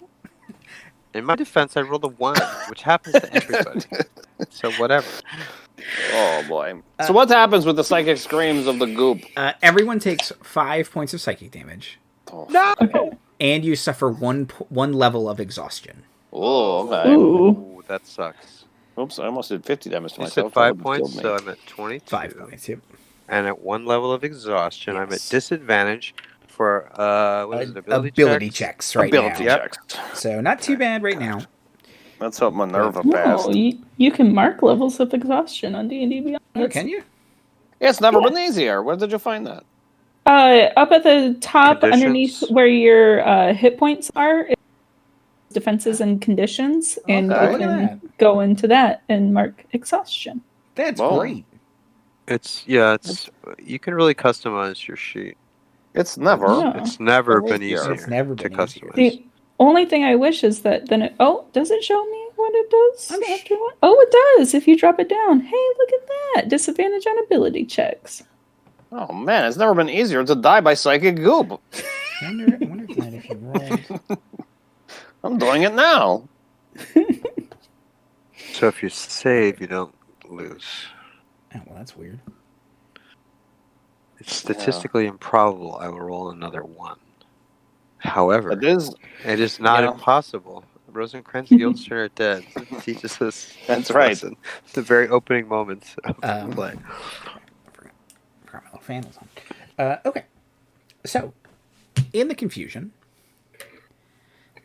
In my defense, I rolled a 1, which happens to everybody. So whatever. Oh boy. So what happens with the psychic screams of the goop? Everyone takes 5 points of psychic damage, Okay. and you suffer one level of exhaustion. Oh, okay. Ooh. Ooh, that sucks. Oops, I almost did 50 damage to You myself. said 5 That would've points, killed me. so I'm at 22. 5 points. Yep. And at 1 level of exhaustion, I'm at Yes. disadvantage for what is it? Ability checks right Ability now. checks. So not too bad right now. Let's hope Minerva No, passed. you can mark levels of exhaustion on D&D Beyond. Oh, can you? It's never been easier. Where did you find that? Up at the top, Conditions? underneath where your hit points are, it's defenses and conditions, and Okay. you Look at can that. go into that and mark exhaustion. That's Whoa. great. It's you can really customize your sheet. It's never. Yeah. It's never Well, been yeah. easier It's never to been easier. customize. The only thing I wish is that then it does it show me what it does? I'm after one? Oh, it does. If you drop it down. Hey, look at that. Disadvantage on ability checks. Oh man, it's never been easier to die by psychic goop. I wonder if you rolled. I'm doing it now. So if you save, you don't lose. Oh, well, that's weird. It's statistically improbable I will roll another 1. However, It is. it is not Yeah. impossible. Rosencrantz and Guildenstern are dead. It teaches us That's this right. lesson. The very opening moments of Um, play. Forgot my little fan was on. Okay. So, in the confusion,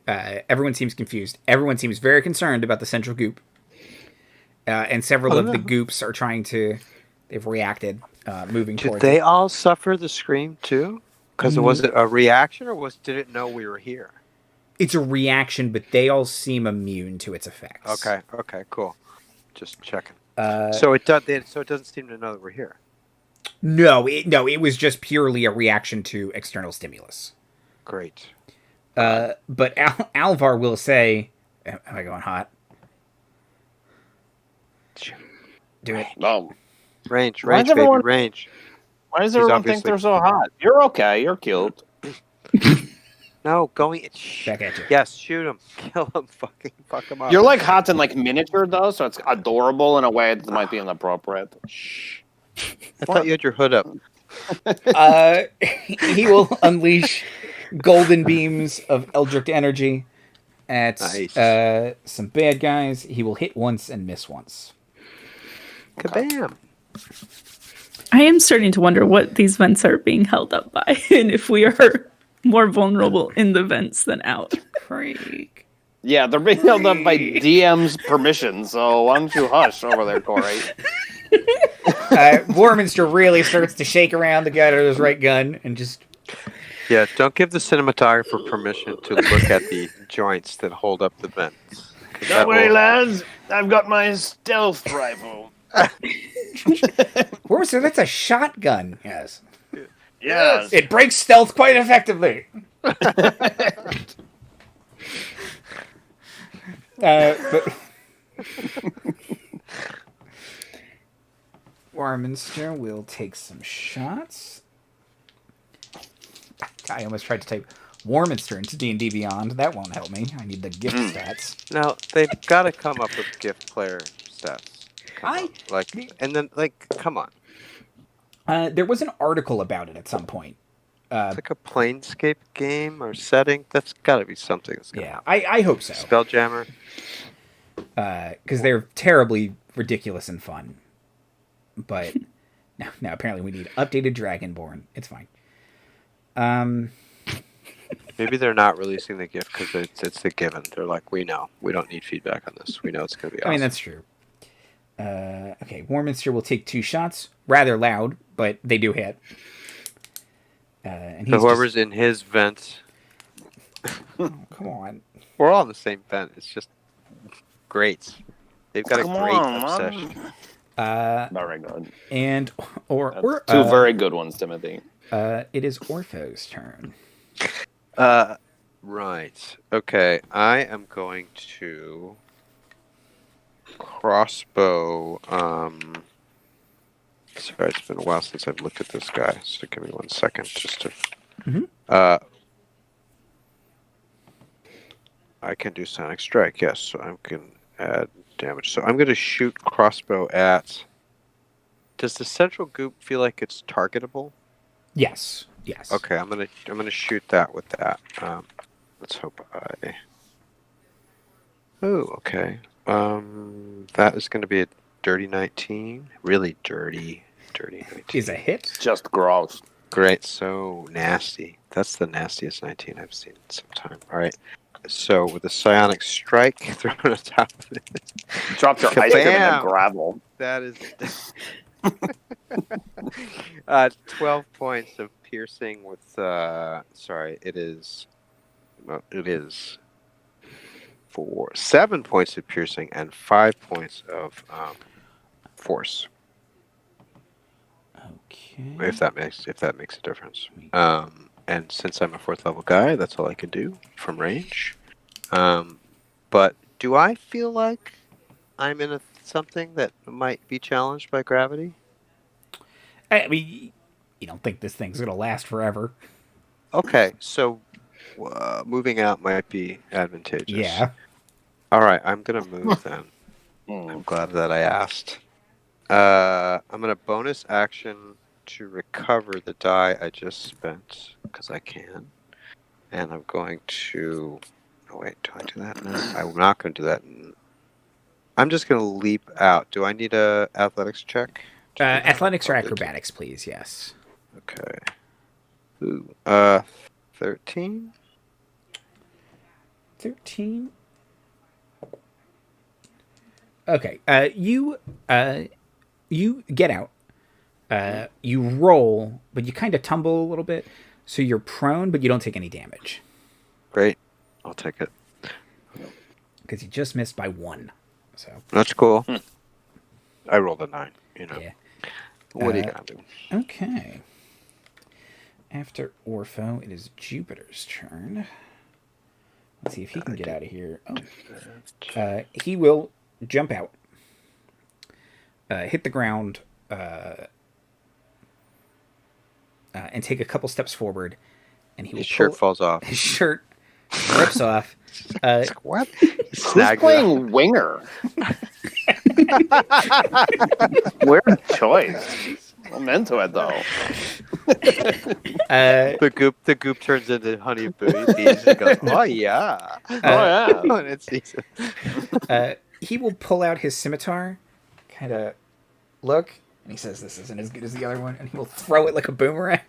everyone seems confused. Everyone seems very concerned about the central goop. And several of the goops are trying to... They've reacted, moving Did towards they it. all suffer the scream too? Because was it a reaction or did it know we were here? It's a reaction, but they all seem immune to its effects. Okay, cool. Just checking. So it doesn't seem to know that we're here. No, it was just purely a reaction to external stimulus. Great. But Alvar will say, "Am I going hot? Do it." Oh, Range, Why does baby, everyone- range. why does He's everyone think obviously- they're so hot? You're okay. You're cute. No, going. Back at you. Yes, shoot him, kill him, fuck him up. You're like hot and like miniature though, so it's adorable in a way that might be inappropriate. Shh. I thought you had your hood up. He will unleash golden beams of Eldritch energy at Nice. some bad guys. He will hit once and miss once. Kabam! I am starting to wonder what these vents are being held up by, and if we are more vulnerable in the vents than out. Freak. Yeah, they're being held up by DM's permission, so why don't you hush over there, Corey? Warminster really starts to shake around the guy to his right gun and just... Yeah, don't give the cinematographer permission to look at the joints that hold up the vents. Don't worry, lads. I've got my stealth rifle. Warminster, that's a shotgun. Yes. Yes. It breaks stealth quite effectively. But Warminster will take some shots. I almost tried to type Warminster into D&D Beyond. That won't help me. I need the gift stats. No, they've got to come up with gift player stats. Come on. There was an article about it at some point. It's like a Planescape game or setting. That's got to be something. That's gonna Yeah, I hope so. Spelljammer. Because they're terribly ridiculous and fun. But now apparently we need updated Dragonborn. It's fine. Maybe they're not releasing the gift because it's a given. They're like, we know. We don't need feedback on this. We know it's going to be awesome. I mean, that's true. Okay, Warminster will take 2 shots. Rather loud, but they do hit. And he's So whoever's in his vent, come on. we're all in the same vent. It's just great. They've got Come a great on, obsession. man. Very good. And That's 2 very good ones, Timothy. it is Orpho's turn. Right. Okay. I am going to crossbow. Sorry, it's been a while since I've looked at this guy. So give me 1 second, just to. Mhm. I can do sonic strike. Yes, so I can add damage. So I'm going to shoot crossbow at. Does the central goop feel like it's targetable? Yes. Okay, I'm gonna shoot that with that. Let's hope I. Oh, okay. That is going to be a dirty 19. Really dirty 19. Is a hit. Just gross. Great, so nasty. That's the nastiest 19 I've seen in some time. All right. So with a psionic strike thrown on top of it. Dropped your ice cream in the Kabam! gravel. That is 12 points of piercing with it is 7 points of piercing and 5 points of force. Okay. If that makes a difference. And since I'm a 4th level guy, that's all I can do from range. But do I feel like I'm in something that might be challenged by gravity? I mean, you don't think this thing's gonna last forever? Okay, so moving out might be advantageous. Yeah. All right, I'm gonna move then. I'm glad that I asked. I'm gonna bonus action to recover the die I just spent because I can, and I'm going to. Oh wait, do I do that now? I'm not going to do that. I'm just going to leap out. Do I need a athletics check? Athletics or acrobatics, please. Yes. Okay. Ooh, 13. 13. Okay. You get out. You roll, but you kind of tumble a little bit, so you're prone, but you don't take any damage. Great. I'll take it. Because you just missed by 1. So that's cool. I rolled a 9. You know. Yeah. What are you gonna do? Okay. After Orpho, it is Jupiter's turn. Let's see if he can get out of here. Oh. He will jump out, hit the ground, and take a couple steps forward, and he will His shirt falls off. His shirt rips off. What? Who's playing winger? Weird choice. I'm into it though. The goop turns into honey bees and goes, oh yeah, And it's season. He will pull out his scimitar, kind of look, and he says, "This isn't as good as the other one," and he will throw it like a boomerang.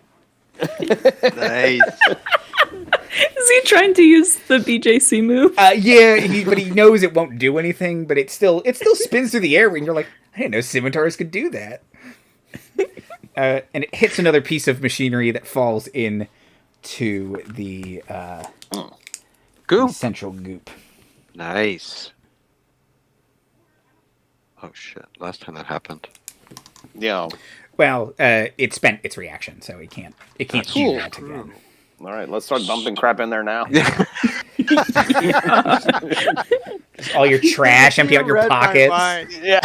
Nice. Is he trying to use the BJC move? Yeah, but he knows it won't do anything. But it still spins through the air, and you're like, I didn't know scimitars could do that. And it hits another piece of machinery that falls into the Goop. central goop. Nice. Oh shit! Last time that happened. Yeah. Well, it spent its reaction, so it can't do that again. All right, let's start dumping crap in there now. All your trash, empty out your pockets. Yeah.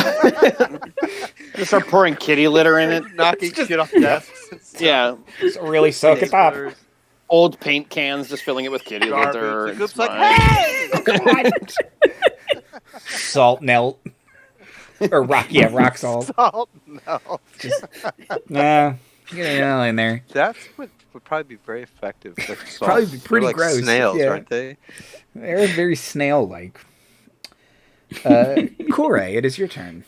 Just start pouring kitty litter in it. Knocking shit off desks. Yeah. Just really soak it up. Old paint cans, just filling it with kitty litter. Goop's It's like, fine. hey! God. Salt melt. Or rock salt. Salt melt. Just, get it all in there. That's what would probably be very effective. Like salt. Probably be pretty They're like gross. snails, Yeah. aren't they? They're very snail-like. Kore, it is your turn.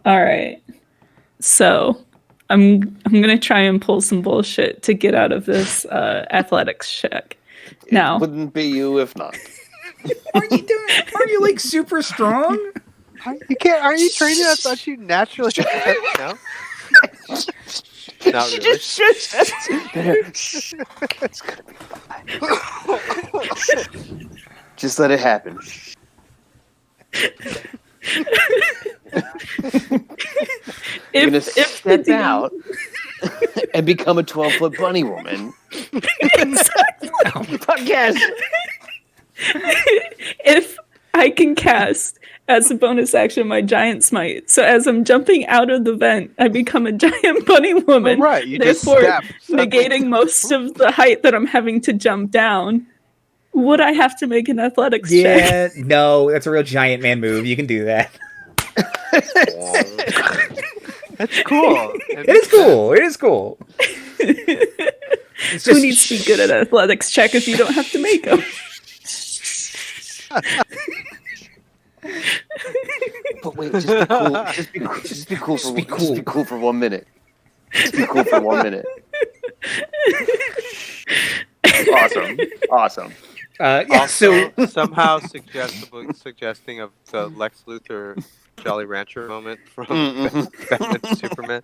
All right. So I'm gonna try and pull some bullshit to get out of this athletics check. Now, Wouldn't be you if not. Aren't you like super strong? You can't. Aren't you trained? I thought you naturally. No. Not really. It's gonna be fine. Just let it happen. You're gonna step out and become a 12-foot bunny woman. Fuck yes. If I can cast as a bonus action my giant smite, so as I'm jumping out of the vent, I become a giant bunny woman. Oh, right, you therefore just step. negating most of the height that I'm having to jump down. Would I have to make an athletics check? Yeah, no, that's a real giant man move. You can do that. That's cool. It is cool. It is cool. It's Who just- needs to be good at athletics check if you don't have to make them? But wait, just be cool. Just be cool for 1 minute. Just be cool for 1 minute. Awesome. Yeah, Also, so somehow suggesting of the Lex Luthor Jolly Rancher moment from Batman and Superman.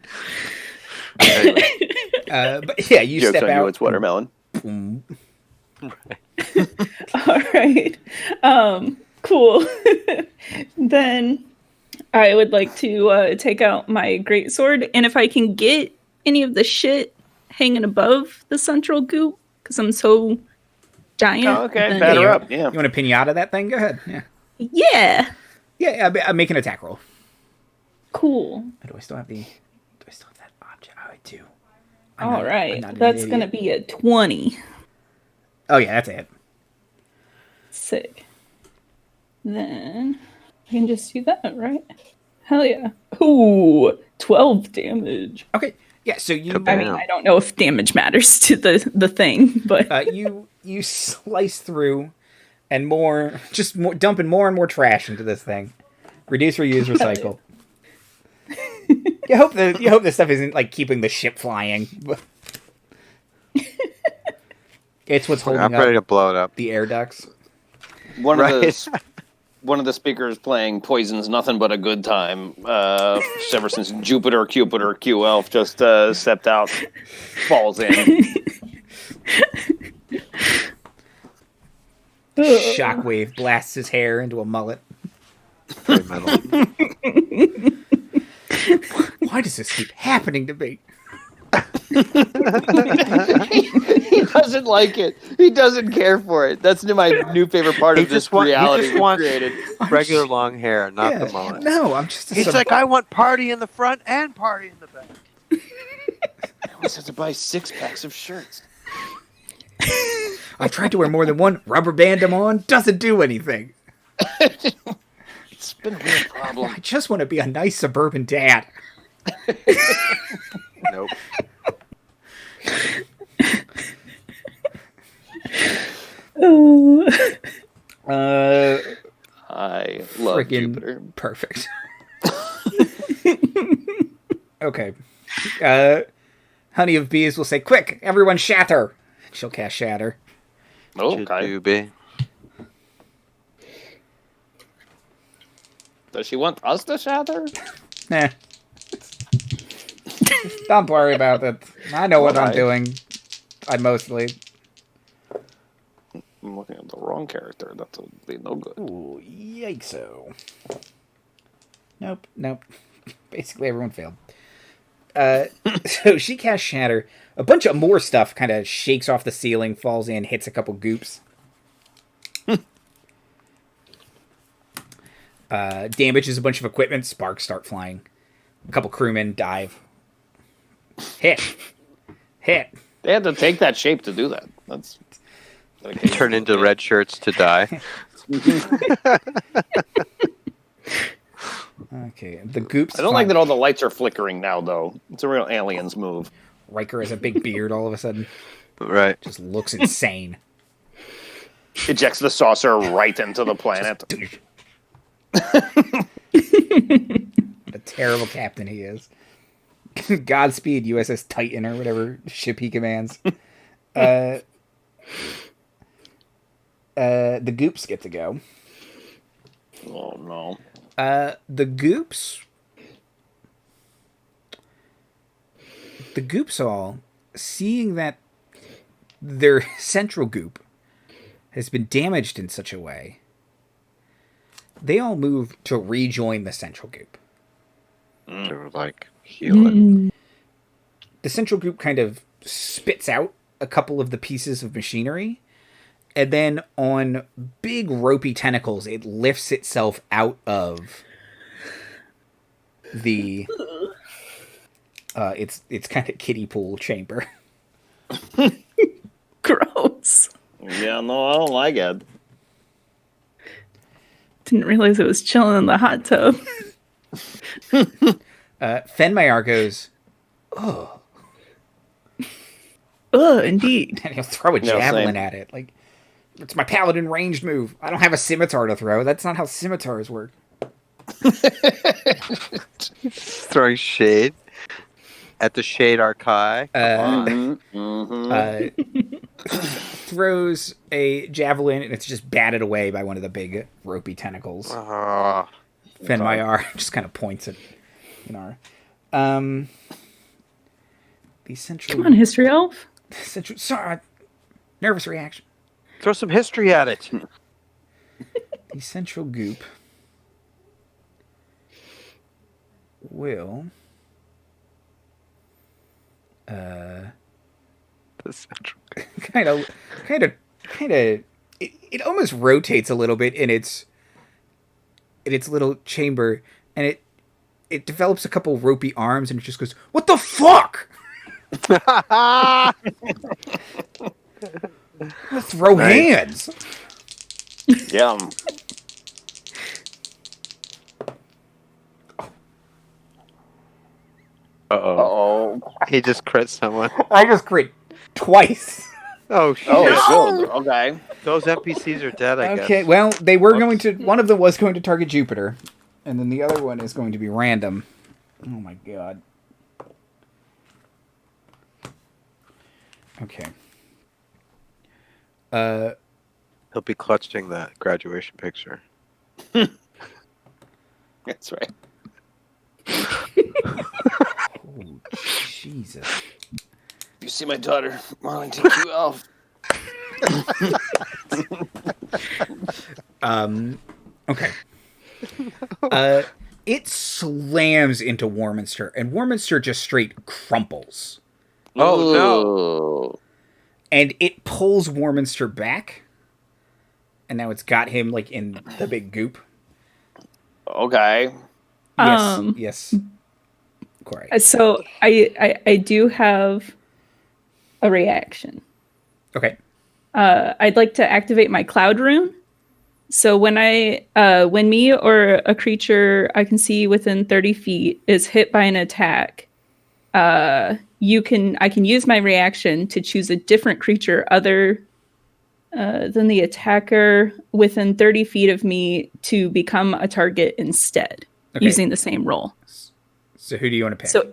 Anyway. but yeah, you Joke's step on you, out. it's watermelon. Boom. All right. Cool. Then I would like to take out my greatsword, and if I can get any of the shit hanging above the central goop, because I'm so giant. Oh, okay, then- batter you- up. Yeah. You want to pinata that thing? Go ahead. Yeah. Yeah. Yeah, I'm making an attack roll. Cool. Do I still have that object? Oh, I do. All I'm right. not an That's idiot. going to be a 20. Oh, yeah, that's it. Sick. Then I can just do that, right? Hell yeah. Ooh, 12 damage. Okay. Yeah, so you I mean, I don't know if damage matters to the thing, but you slice through and dumping more and more trash into this thing. Reduce, reuse, recycle. You hope this stuff isn't like keeping the ship flying. It's what's holding I'm ready to up blow it up. the air ducts. One of the speakers playing Poison's Nothing But a Good Time ever since Jupiter, Cupid, Q-Elf just stepped out, falls in. Shockwave blasts his hair into a mullet. Very metal. Why does this keep happening to me? He doesn't like it. He doesn't care for it. That's my new favorite part of this reality we wants created. regular long hair, not Yeah, the mullet. no, I'm just a He's like, I want party in the front and party in the back. I always have to buy 6-packs of shirts. I tried to wear more than one, rubber band them on, doesn't do anything. It's been a real problem. I just want to be a nice suburban dad. Nope. I love Freaking Jupiter. perfect. Okay. Honey of Bees will say, "Quick, everyone shatter." She'll cast shatter. Oh, okay. Jadooby. Does she want us to shatter? Nah. Don't worry about it. I know what I'm Alright. doing. I mostly. I'm looking at the wrong character. That would be no good. Ooh, yikes-o. Nope. Basically, everyone failed. So she casts Shatter. A bunch of more stuff kind of shakes off the ceiling, falls in, hits a couple goops. Damages a bunch of equipment. Sparks start flying. A couple crewmen dive. Hit. They had to take that shape to do that. That's Turn into red shirts to die. Okay, the goops. I don't like that all the lights are flickering now, though. It's a real aliens move. Riker has a big beard all of a sudden. Right. Just looks insane. Ejects the saucer right into the planet. The terrible captain he is. Godspeed, USS Titan, or whatever ship he commands. The goops get to go. Oh, no. The Goops. The Goops all, seeing that their central Goop has been damaged in such a way, they all move to rejoin the central Goop. They were like healing. The central Goop kind of spits out a couple of the pieces of machinery, and then on big ropey tentacles, it lifts itself out of the it's kind of kiddie pool chamber. Gross. Yeah, no, I don't like it. Didn't realize it was chilling in the hot tub. Fenmayar goes, Ugh, indeed. and he'll throw a No, javelin same. at it. Like, it's my paladin ranged move. I don't have a scimitar to throw. That's not how scimitars work. Throwing shade at the Shadar-kai. Throws a javelin, and it's just batted away by one of the big ropey tentacles. Oh, Fenmayar just kind of points at Inar. The central... Come on, history elf. Central... Sorry, nervous reaction. throw some history at it. The central Goop will... The central. kind of it almost rotates a little bit in its little chamber, and it develops a couple ropey arms, and it just goes, what the fuck? Throw hands. Yeah. Uh-oh. Oh. He just crit someone. I just crit twice. Oh, shit. Oh, good. Okay. Those NPCs are dead, I guess. Okay, well, they were Whoops. going to, one of them was going to target Jupiter, and then the other one is going to be random. Oh my god. Okay. He'll be clutching that graduation picture. That's right. Oh, Jesus. You see my daughter, Marley, take you off. Okay. It slams into Warminster, and Warminster just straight crumples. Oh, no. And it pulls Warminster back, and now it's got him, like, in the big goop. Okay. Yes, yes. Corey. So I do have a reaction. Okay. I'd like to activate my cloud rune. So when when me or a creature I can see within 30 feet is hit by an attack, I can use my reaction to choose a different creature other than the attacker within 30 feet of me to become a target instead, using the same roll. So who do you want to pick? So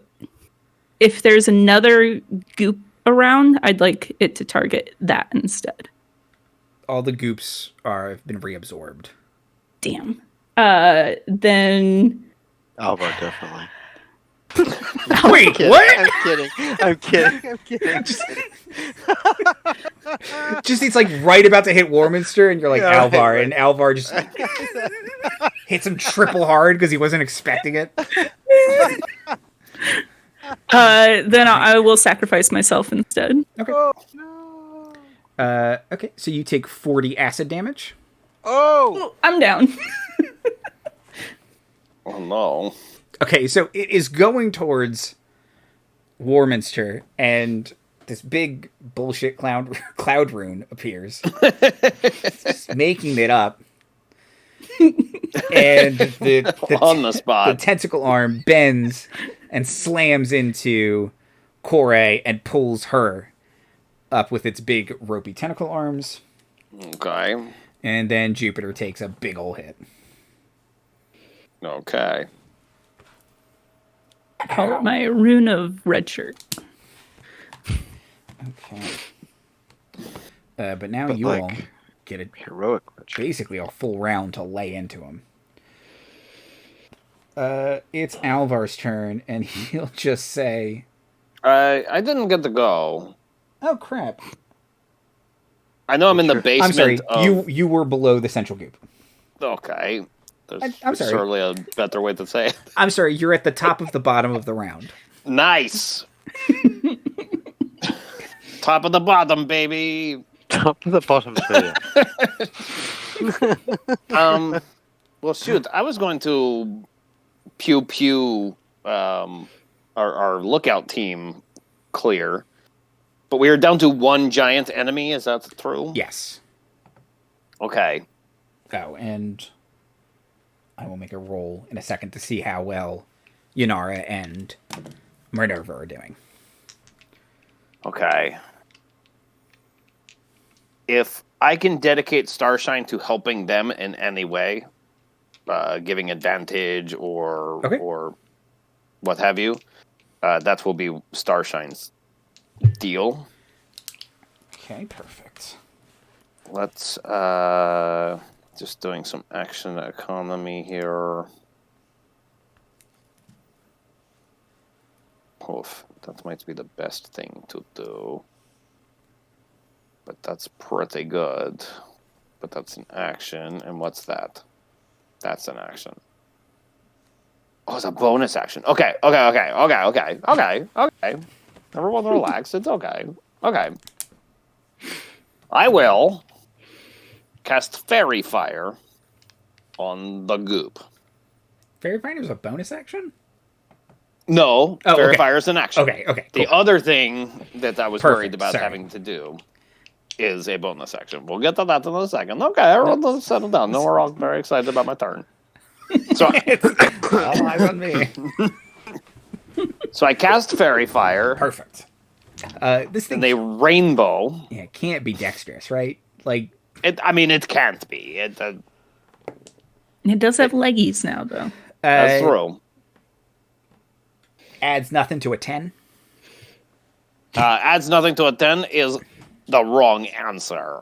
if there's another goop around, I'd like it to target that instead. All the goops have been reabsorbed. Damn. Then Alvar, definitely. Wait, what? I'm kidding. Just it's like right about to hit Warminster, and you're like, Yeah, Alvar, right. and Alvar just hits him triple hard because he wasn't expecting it. then I will sacrifice myself instead. Okay. Oh, no. Okay, so you take 40 acid damage. Oh! I'm down. Oh, no. Okay, so it is going towards Warminster, and this big bullshit cloud rune appears. It's just making it up. And On the spot. the tentacle arm bends and slams into Corey and pulls her up with its big ropey tentacle arms. Okay. And then Jupiter takes a big ol' hit. Okay. Call it my rune of red shirt. Okay. But now But you like, all get Heroic. basically a full round to lay into him. It's Alvar's turn, and he'll just say, I didn't get to go. "Oh crap! I know I'm in the Sure. basement. I'm sorry. Of... You were below the central goop. Okay. I'm sorry. Certainly a better way to say it. I'm sorry. You're at the top of the bottom of the round. Nice. Top of the bottom, baby. Top to the bottom too. Well, shoot. I was going to pew our lookout team clear, but we are down to one giant enemy. Is that true? Yes. Okay. Oh, and I will make a roll in a second to see how well Yunara and Minerva are doing. Okay. If I can dedicate Starshine to helping them in any way, giving advantage or what have you, that will be Starshine's deal. Okay, perfect. Let's just doing some action economy here. Oof, that might be the best thing to do. But that's pretty good. But that's an action. And what's that? That's an action. Oh, it's a bonus action. Okay. Everyone relax. It's okay. Okay. I will cast Fairy Fire on the goop. Fairy Finder is a bonus action? No, Oh, Fairy okay. Fire is an action. Okay, cool. The other thing that I was Perfect, worried about sorry. having to do is a bonus action. We'll get to that in a second. Okay, everyone settle down. No, we're all very excited about my turn. So, All eyes on me. so I cast Fairy Fire, Perfect. This thing and they rainbow. can't be dexterous, right? Like, It can't be. It does have leggies now, though. That's through. Adds nothing to a 10. Adds nothing to a 10 is the wrong answer.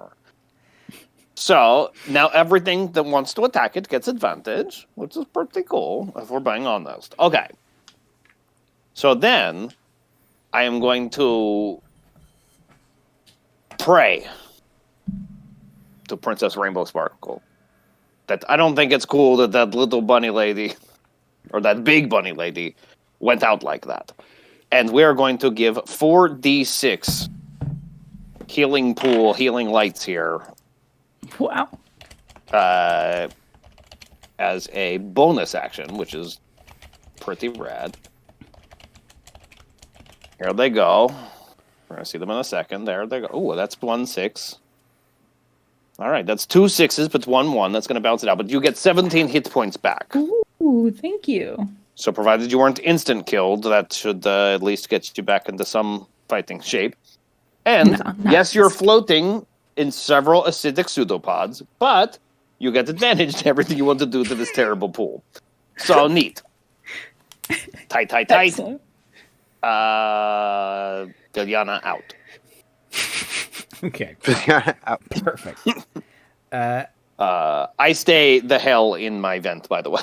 So, now everything that wants to attack it gets advantage, which is pretty cool, if we're being honest. Okay. So then, I am going to pray to Princess Rainbow Sparkle. That I don't think it's cool that little bunny lady, or that big bunny lady, went out like that. And we're going to give 4d6 healing pool, healing lights here. Wow. As a bonus action, which is pretty rad. Here they go. We're going to see them in a second. There they go. Oh, that's 1-6. All right, that's 2 6s, but 1-1. That's going to bounce it out. But you get 17 hit points back. Ooh, thank you. So provided you weren't instant killed, that should at least get you back into some fighting shape. And No, yes, you're floating in several acidic pseudopods, but you get advantage to everything you want to do to this terrible pool. So neat. Tight. Excellent. Villyana out. Okay. Out. Perfect. I stay the hell in my vent, by the way.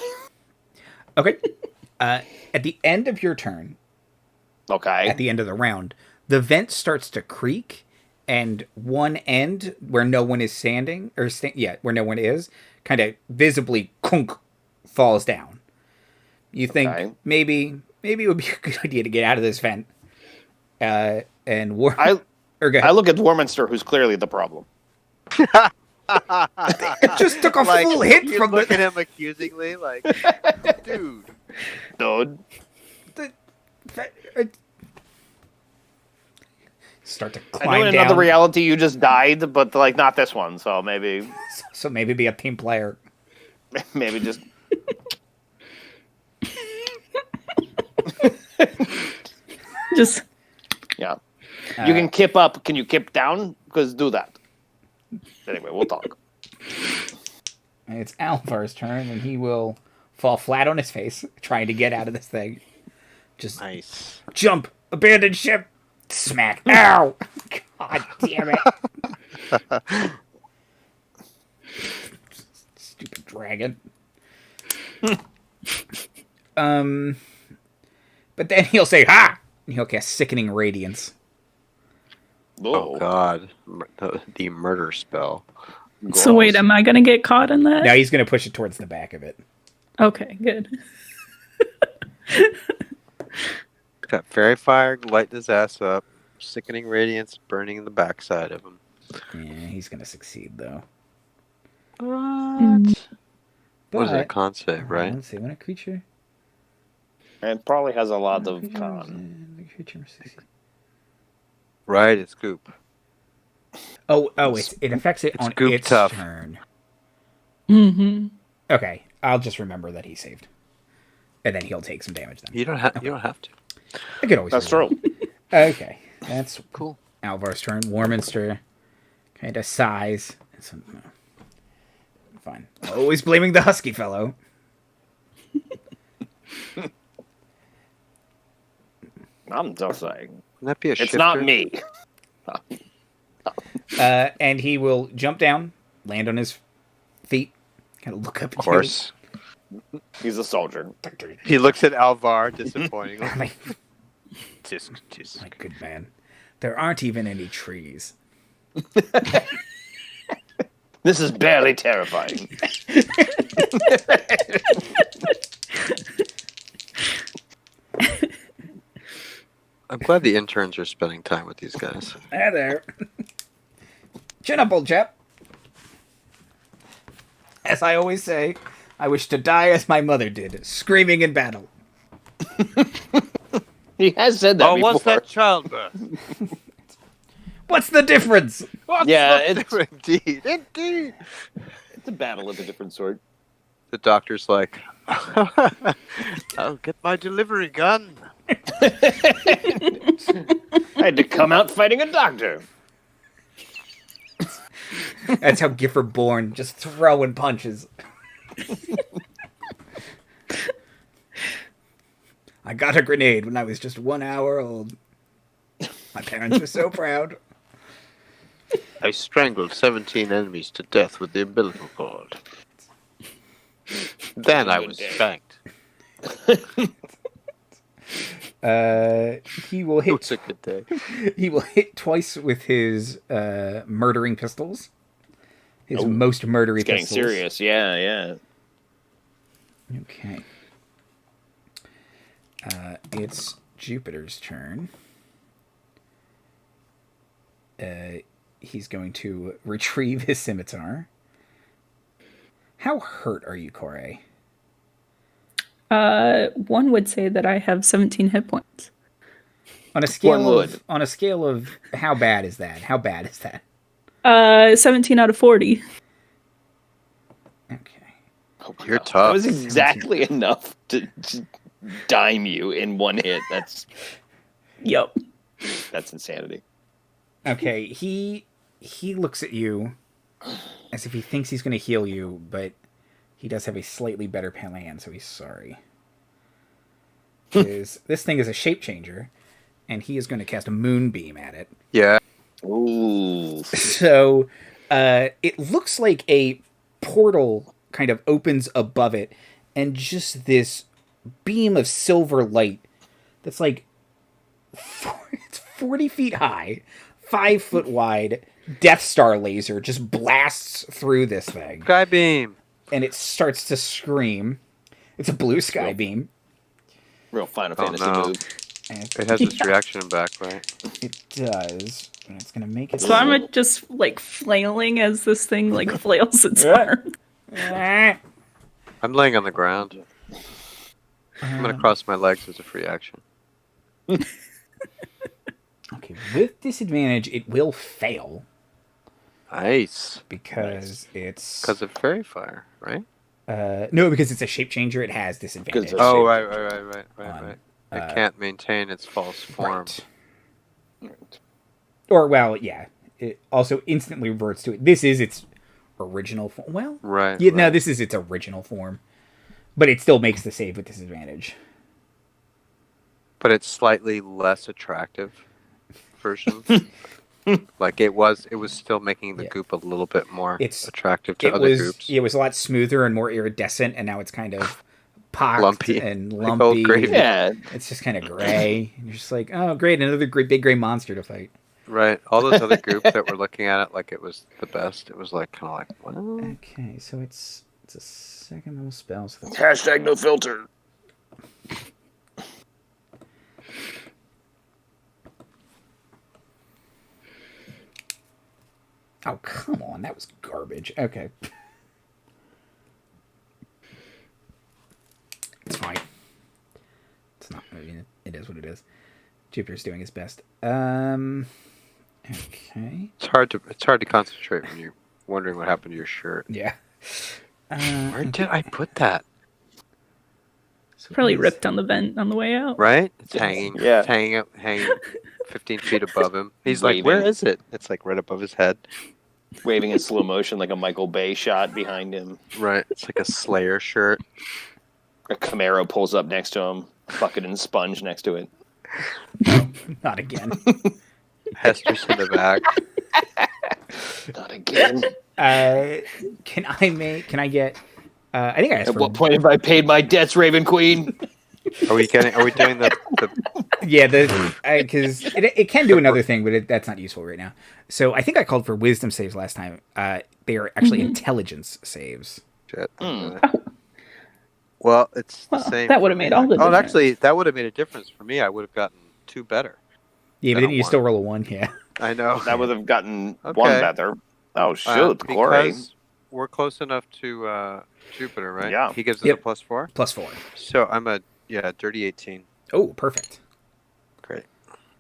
Okay. At the end of your turn, Okay. at the end of the round, the vent starts to creak, and one end where no one is standing, where no one is, kind of visibly kunk falls down. You think Okay. maybe it would be a good idea to get out of this vent. And go I ahead. look at Warminster, who's clearly the problem. Just took a full hit you from look the. at him accusingly, like, dude. Dude. Start to I climb know in down. another reality you just died, but like not this one, so maybe So maybe be a team player. maybe just Just yeah. You can kip up. Can you kip down? Because do that. Anyway, we'll talk. It's Alvar's turn, and he will fall flat on his face, trying to get out of this thing. Just Nice. jump, abandon ship, smack. Ow! God damn it! Stupid dragon. But then he'll say, "Ha!" And he'll cast Sickening Radiance. Oh God, the murder spell. So wait, am I gonna get caught in that? Now he's going to push it towards the back of it. Okay, good. Got Fairy Fire, light his ass up, Sickening Radiance burning the backside of him. Yeah, he's going to succeed, though. What? But, What is that con save, right? Let's see. When a creature... It probably has a lot when of creature moves con. in, the creature must succeed. Right, it's Goop. Oh, it affects it it's on Goop its tough. turn. Mm-hmm. Okay, I'll just remember that he saved. And then he'll take some damage then. You don't have to. I could always That's remember. true. Okay, that's Cool. Alvar's turn. Warminster kind of sighs. Fine. Always blaming the husky fellow. I'm just saying. Wouldn't that be a It's shifter? not me. And he will jump down, land on his feet, kind of look up at Of course. He's a soldier. He looks at Alvar disappointingly. My Tisk. good man. There aren't even any trees. This is barely terrifying. I'm glad the interns are spending time with these guys. Hi there. Chin up, old chap. As I always say, I wish to die as my mother did, screaming in battle. He has said that before. What's that childbirth? What's the difference? Indeed. It's a battle of a different sort. The doctor's like, I'll get my delivery gun. I had to come out fighting a doctor. That's how Gifford born, just throwing punches. I got a grenade when I was just 1 hour old. My parents were so proud. I strangled 17 enemies to death with the umbilical cord. Then I was spanked. He will hit. It's a good day. He will hit twice with his murdering pistols. His most murdery It's getting pistols. serious. Yeah. Okay. It's Jupiter's turn. He's going to retrieve his scimitar. How hurt are you, Corey? One would say that I have 17 hit points. On a scale of how bad is that? How bad is that? 17 out of 40. Okay. You're tough. That was exactly enough to dime you in one hit. Yep. That's insanity. Okay, he looks at you as if he thinks he's going to heal you, but he does have a slightly better plan, so he's sorry. This thing is a shape changer, and he is going to cast a moonbeam at it. Yeah. Ooh. So it looks like a portal kind of opens above it, and just this beam of silver light that's like it's 40 feet high, 5 foot wide, Death Star laser just blasts through this thing. Sky beam. And it starts to scream. It's a blue sky beam. Real Final Fantasy move. And It has its reaction back, right? it does. And it's going to make it... So I'm just like flailing as this thing like flails its arm. I'm laying on the ground. I'm going to cross my legs as a free action. Okay, with disadvantage, it will fail. Nice. Because it's... Because of fairy fire, right? No, because it's a shape changer, it has disadvantage. Oh, right. It can't maintain its false form. Right. Or, well, yeah. It also instantly reverts to it. This is its original form. Well, right. Yeah, no, this is its original form. But it still makes the save with disadvantage. But it's slightly less attractive version. Like it was still making the goop a little bit more attractive to other groups. It was a lot smoother and more iridescent, and now it's kind of pocked Lumpy. and Like old lumpy. gravy. Yeah, It's just kind of gray. And you're just like, oh, great, another great big gray monster to fight. Right. All those other groups that were looking at it like it was the best. It was like kind of like, well, Okay, so it's a second level spell. So that's hashtag no filter. oh, come on, that was garbage. Okay, it's fine. It's not. I mean, it is what it is. Jupiter's doing his best. Okay. it's hard to concentrate when you're wondering what happened to your shirt. Yeah. Where did I put that? So Probably it is- ripped on the vent on the way out. Right? It's hanging. Yeah. It's hanging 15 feet above him. He's Waving. like, where is it? It's like right above his head. Waving in slow motion like a Michael Bay shot behind him. Right. It's like a Slayer shirt. A Camaro pulls up next to him, bucket and sponge next to it. Not again. Hester's in the back. Not again. Can I get? I think I asked At for. what point have I paid my debts, Raven Queen? Are we doing the Yeah, because it can do another thing, but that's not useful right now. So I think I called for wisdom saves last time. They are actually intelligence saves. shit? Hmm. Well, it's the Well, same. that for would have me. made all the Oh, difference. actually, that would have made a difference for me. I would have gotten 2 better. Yeah, but Then then a you one. still roll a 1. Yeah. I know. That would have gotten Okay. one better. Oh, shoot, Corey. Because we're close enough to Jupiter, right? Yeah. He gives us Yep. a +4. +4. So I'm a dirty 18. Oh, perfect. Great.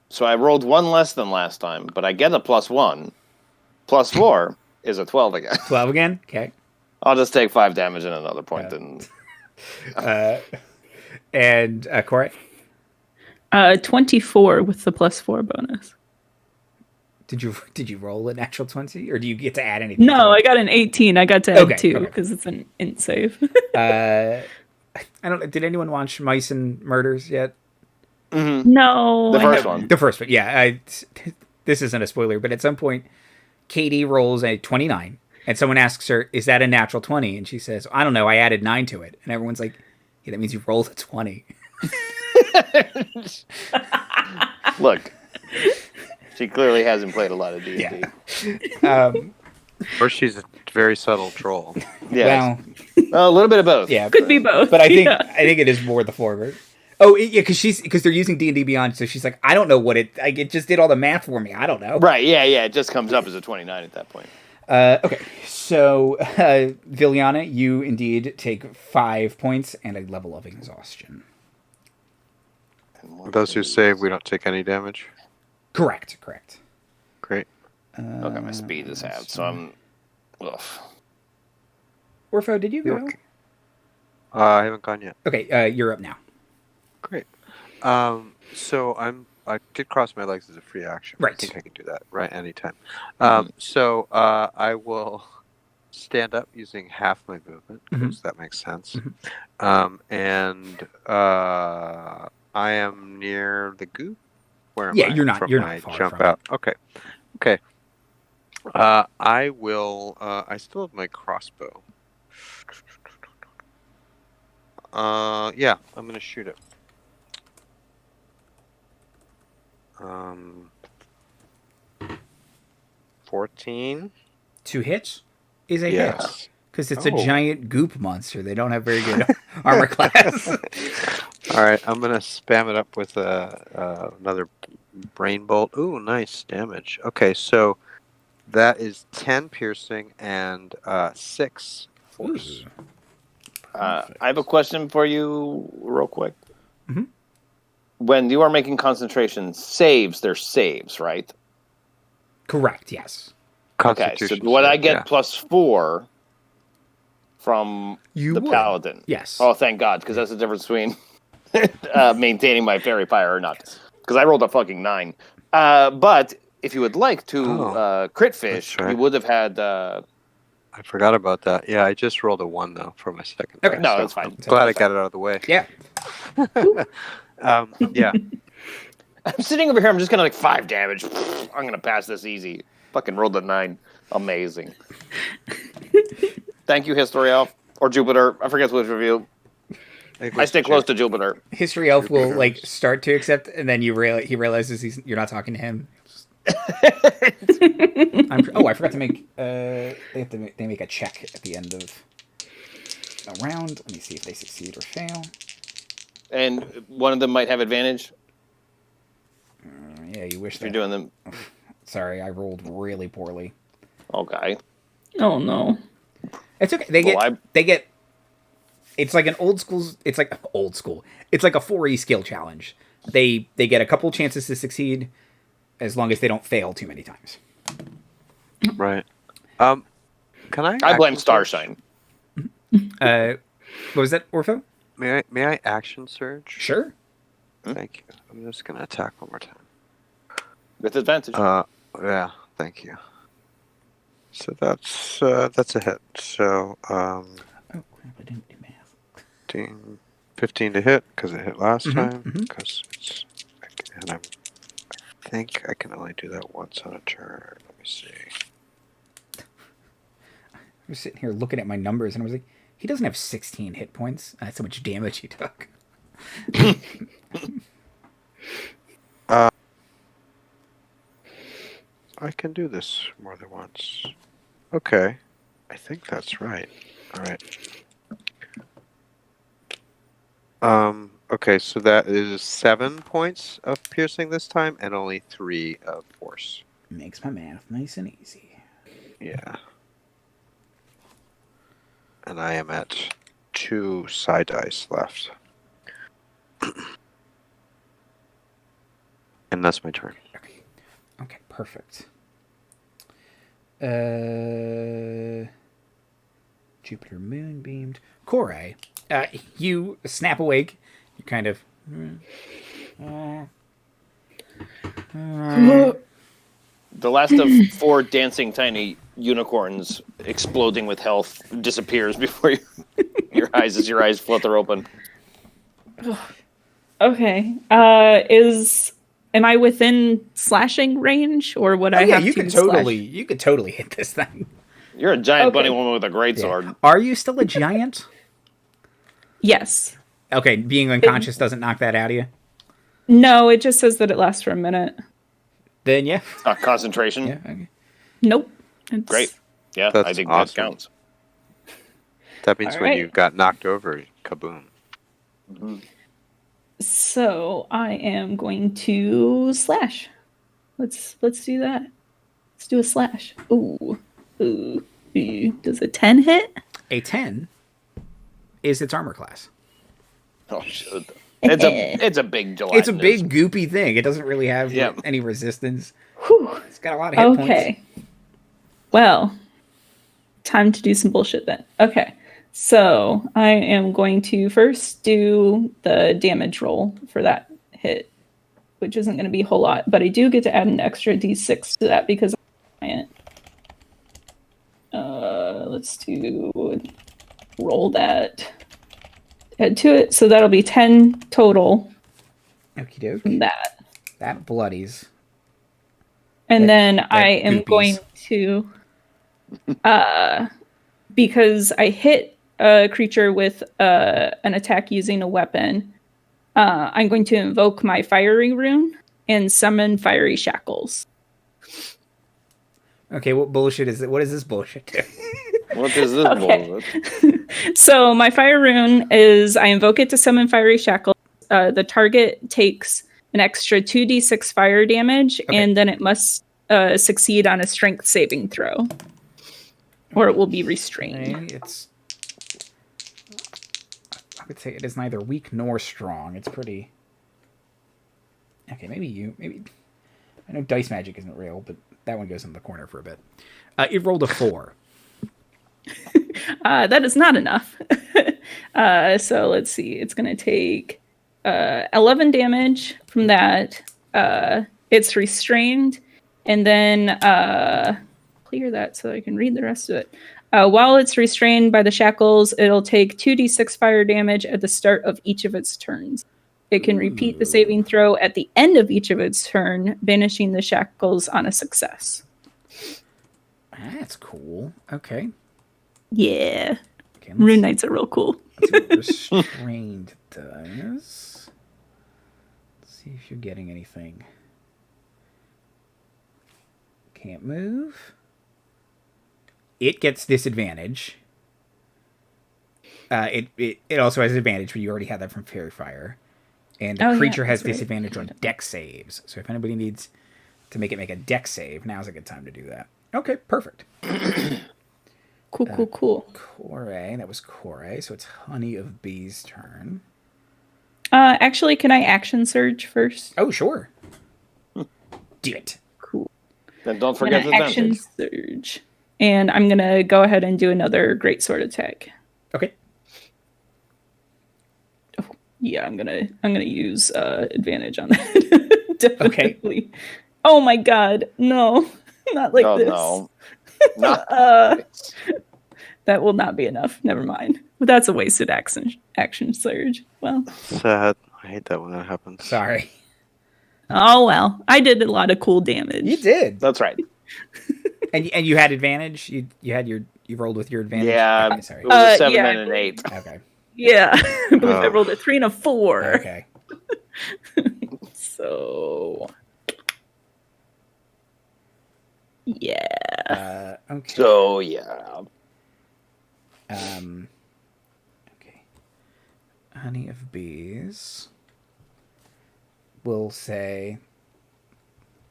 So I rolled 1 less than last time, but I get a +1. +4 is a 12 again. 12 again. Okay. I'll just take 5 damage and another point. Yeah. And Corey, 24 with the +4 bonus. did you roll a natural 20, or do you get to add anything? No, I got an 18. I got to add Okay, 2 okay. because it's an int save. I don't. Did anyone watch Mice and Murders yet? No. The I first haven't. one. The first one. Yeah. This isn't a spoiler, but at some point, Katie rolls a 29, and someone asks her, "Is that a natural 20?" And she says, "I don't know. I added 9 to it." And everyone's like, "Yeah, that means you rolled a 20." Look, she clearly hasn't played a lot of D&D. Yeah. Or she's a very subtle troll. Yeah. Well, Well, a little bit of both. yeah. Could be both. But I think Yeah. it is more the forward. Oh, yeah, because they're using D&D Beyond, so she's like, I don't know what it. Like, it just did all the math for me. I don't know. Right, yeah. It just comes up as a 29 at that point. Okay, so Villyana, you indeed take 5 points and a level of exhaustion. Those who save, we don't take any damage. Correct. Great. Okay, my speed is halved, so I'm... Ugh. Orpho, did you go? Okay. I haven't gone yet. Okay, you're up now. Great. So I did cross my legs as a free action. Right. I think I can do that right anytime. So I will stand up using half my movement because that makes sense. And I am near the Goop. Where am I? You're not. From You're my not far jump from out. Okay. I will. I still have my crossbow. Yeah, I'm gonna shoot it. 14. 2 hits is a hit Yes. because it's a Oh. giant goop monster. They don't have very good armor class. All right, I'm gonna spam it up with another brain bolt. Ooh, nice damage. Okay, so that is 10 piercing and 6 force. Ooh. I have a question for you real quick. Mhm. When you are making concentration saves, they're saves, right? Correct. Yes. Okay, so Constitution would I save, get yeah. +4 from You the would. paladin? Yes. Oh, thank God, because that's the difference between maintaining my fairy fire or not. Because I rolled a fucking 9. But if you would like to crit fish, that's right. you would have had... I forgot about that. Yeah, I just rolled a 1 though for my second. Okay. die, No, so that's fine. I'm glad I got it out of the way. Yeah. Yeah. I'm sitting over here, I'm just going to 5 damage. I'm going to pass this easy. Fucking rolled a 9. Amazing. Thank you, History Elf. Or Jupiter. I forget which of you. I stay close to Jupiter. History elf will like Jupiter's. start to accept, and then he realizes you're not talking to him. I forgot to make. They make a check at the end of a round. Let me see if they succeed or fail. And one of them might have advantage. Yeah, you wish If you're doing them. Sorry, I rolled really poorly. Okay. Oh no. It's okay. They get. It's like an old school. It's like old school. It's like a 4E skill challenge. They get a couple chances to succeed, as long as they don't fail too many times. Right. Can I blame action Starshine. What was that, Orpho? surge? May I action surge? Sure. Thank you. I'm just gonna attack one more time. With advantage. Yeah. Thank you. So that's a hit. So Oh crap! I didn't do math. 15 to hit because it hit last time. mhm. Because it's and I think I can only do that once on a turn. Let me see. I was sitting here looking at my numbers, and I was like, he doesn't have 16 hit points. That's how much damage he took. I can do this more than once. Okay. I think that's right. All right. Okay, so that is 7 points of piercing this time, and only 3 of force. Makes my math nice and easy. Yeah. And I am at 2 side dice left. And that's my turn. Okay, perfect. Jupiter moonbeamed. Korai, you snap awake. You kind of. The last of 4 dancing tiny unicorns exploding with health disappears before your eyes flutter open. Okay. Am I within slashing range, or would I have you to could slash? totally hit this thing. You're a giant Okay. bunny woman with a great sword. Yeah. Are you still a giant? Yes. Okay, being unconscious doesn't knock that out of you. No, it just says that it lasts for a minute. Then yeah. Concentration. Yeah. Okay. Nope. It's... Great. Yeah, That's I think awesome. that counts. That means All when right. you got knocked over, kaboom. So I am going to slash. Let's do that. Let's do a slash. Ooh. Does a 10 hit? A 10 is its armor class. Oh shit. It's a big gelatinous. It's a big goopy thing. It doesn't really have Yep. any resistance. Whew. It's got a lot of hit points. Okay. Well, time to do some bullshit then. Okay. So I am going to first do the damage roll for that hit, which isn't going to be a whole lot, but I do get to add an extra d6 to that because I'm a giant. Let's do roll that. Add to it. So that'll be 10 total Okie doke. from that. That bloodies. And then that I am goopies. going to, because I hit a creature with an attack using a weapon, I'm going to invoke my fiery rune and summon fiery shackles. Okay, what bullshit is it? What is this bullshit do? What is this Okay. bullshit? So my fire rune is I invoke it to summon fiery shackles. The target takes an extra 2d6 fire damage, Okay. and then it must succeed on a strength saving throw, or it will be restrained. Okay, I would say it is neither weak nor strong. It's pretty. Okay, maybe. I know dice magic isn't real, but that one goes in the corner for a bit. It rolled a 4. That is not enough. So let's see. It's going to take 11 damage from that. It's restrained. And then clear that so I can read the rest of it. While it's restrained by the shackles, it'll take 2d6 fire damage at the start of each of its turns. It can repeat the saving throw at the end of each of its turn, banishing the shackles on a success. That's cool. Okay. Yeah. Okay. Rune Knights are real cool. Let's see what restrained does. Let's see if you're getting anything. Can't move. It gets disadvantage. It also has advantage, but you already had that from Fairy Fire. And the creature has disadvantage on dex saves. So if anybody needs to make a dex save, now's a good time to do that. Okay, perfect. Cool. Corey, that was Corey. So it's Honey of Bee's turn. Actually, can I action surge first? Oh, sure. Do it. Cool. Then don't forget the action surge. And I'm going to go ahead and do another great sword attack. Okay. Oh, yeah, I'm gonna use advantage on that. Definitely. Okay. Oh my god, no. Not like this. No. That will not be enough. Never mind. But that's a wasted action surge. Well. Sad. I hate that when that happens. Sorry. Oh well. I did a lot of cool damage. You did. That's right. And you had advantage? You rolled with your advantage? Yeah. Okay, sorry. It was a 7 and an 8. Okay. Yeah. I believe I rolled a 3 and a 4. Okay. So yeah. Okay. So yeah. Okay. Honey of Bees will say,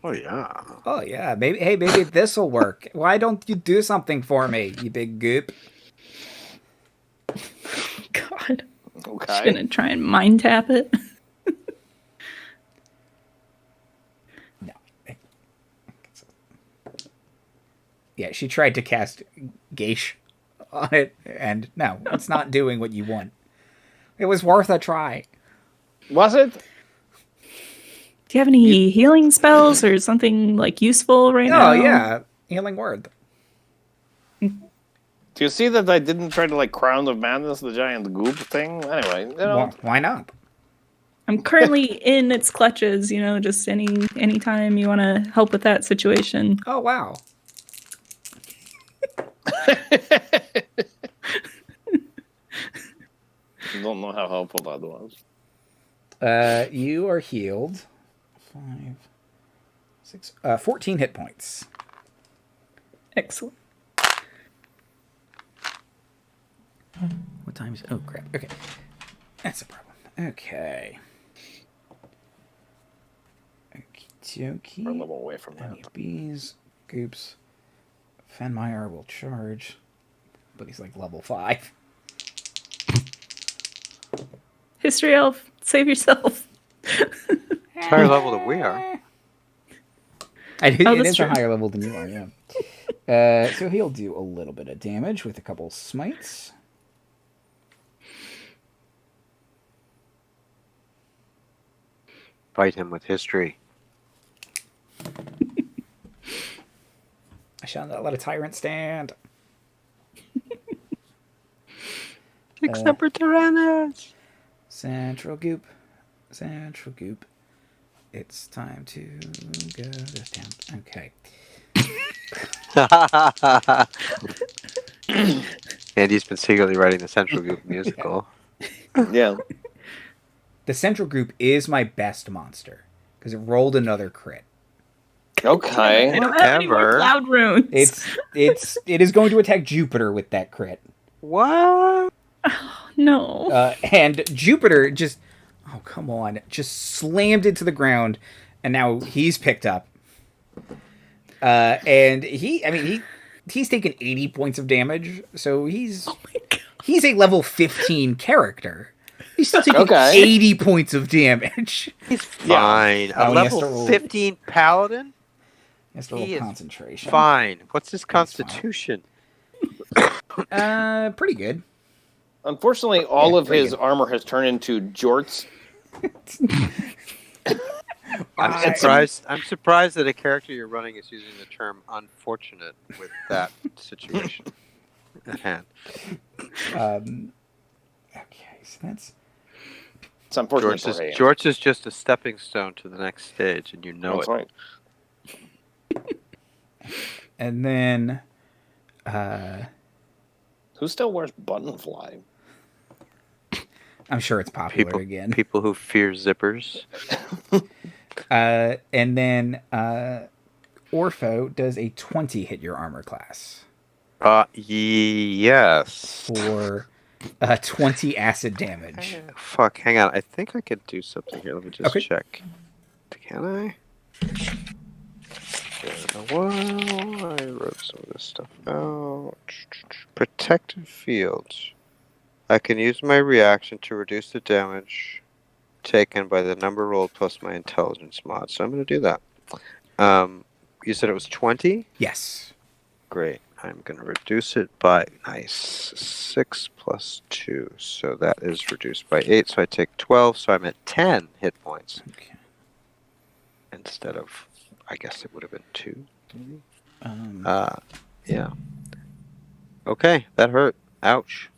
Oh yeah. maybe this will work. Why don't you do something for me, you big goop? God. Okay. Just gonna try and mind tap it. No. Yeah, she tried to cast Geish on it, and no, it's not doing what you want. It was worth a try. Was it? Do you have any healing spells or something like useful right now? Oh yeah, healing word. Do you see that I didn't try to Crown of Madness, the giant goop thing? Anyway, Why not? I'm currently in its clutches, just anytime you want to help with that situation. Oh wow. I don't know how helpful that was. You are healed. 5, 6, 14 hit points. Excellent. What time is it? Oh, crap. Okay. That's a problem. Okay. Okie We're a dokie. little away from Any that. bees, goops. Fenmeyer will charge. But he's level 5. History elf, save yourself. Higher level than we are. It is true. a higher level than you are, yeah. So he'll do a little bit of damage with a couple smites. Fight him with history. I shall not let a tyrant stand. Except for Tyrannus. Central goop. It's time to go this down. Okay. Andy's been secretly writing the Central Group musical. Yeah. The central group is my best monster because it rolled another crit. Okay. I don't have any more Whatever. cloud runes. It is going to attack Jupiter with that crit. What? No. And Jupiter just, oh come on, just slammed it to the ground, and now he's picked up. And he's taken 80 points of damage, so he's a level 15 character. He's still taking 80 points of damage. He's fine. Oh, A level 15 paladin? He has to roll concentration. Fine. What's his constitution? Pretty good. Unfortunately, all of his armor has turned into jorts. I'm surprised that a character you're running is using the term unfortunate with that situation at hand. Okay, so that's... It's unfortunate for him. Jorts is just a stepping stone to the next stage, and you know That's it. right. And then... Who still wears buttonfly? I'm sure it's popular again. People who fear zippers. And then Orpho does a 20 hit your armor class. Yes. For 20 acid damage. Fuck, hang on. I think I could do something here. Let me just check. Can I? Well, I wrote some of this stuff out. Protective fields. I can use my reaction to reduce the damage taken by the number rolled plus my intelligence mod. So I'm going to do that. You said it was 20? Yes. Great. I'm going to reduce it by, 6 plus 2. So that is reduced by 8. So I take 12. So I'm at 10 hit points. Okay. Instead of, I guess it would have been 2. Maybe? Yeah. Okay. That hurt. Ouch.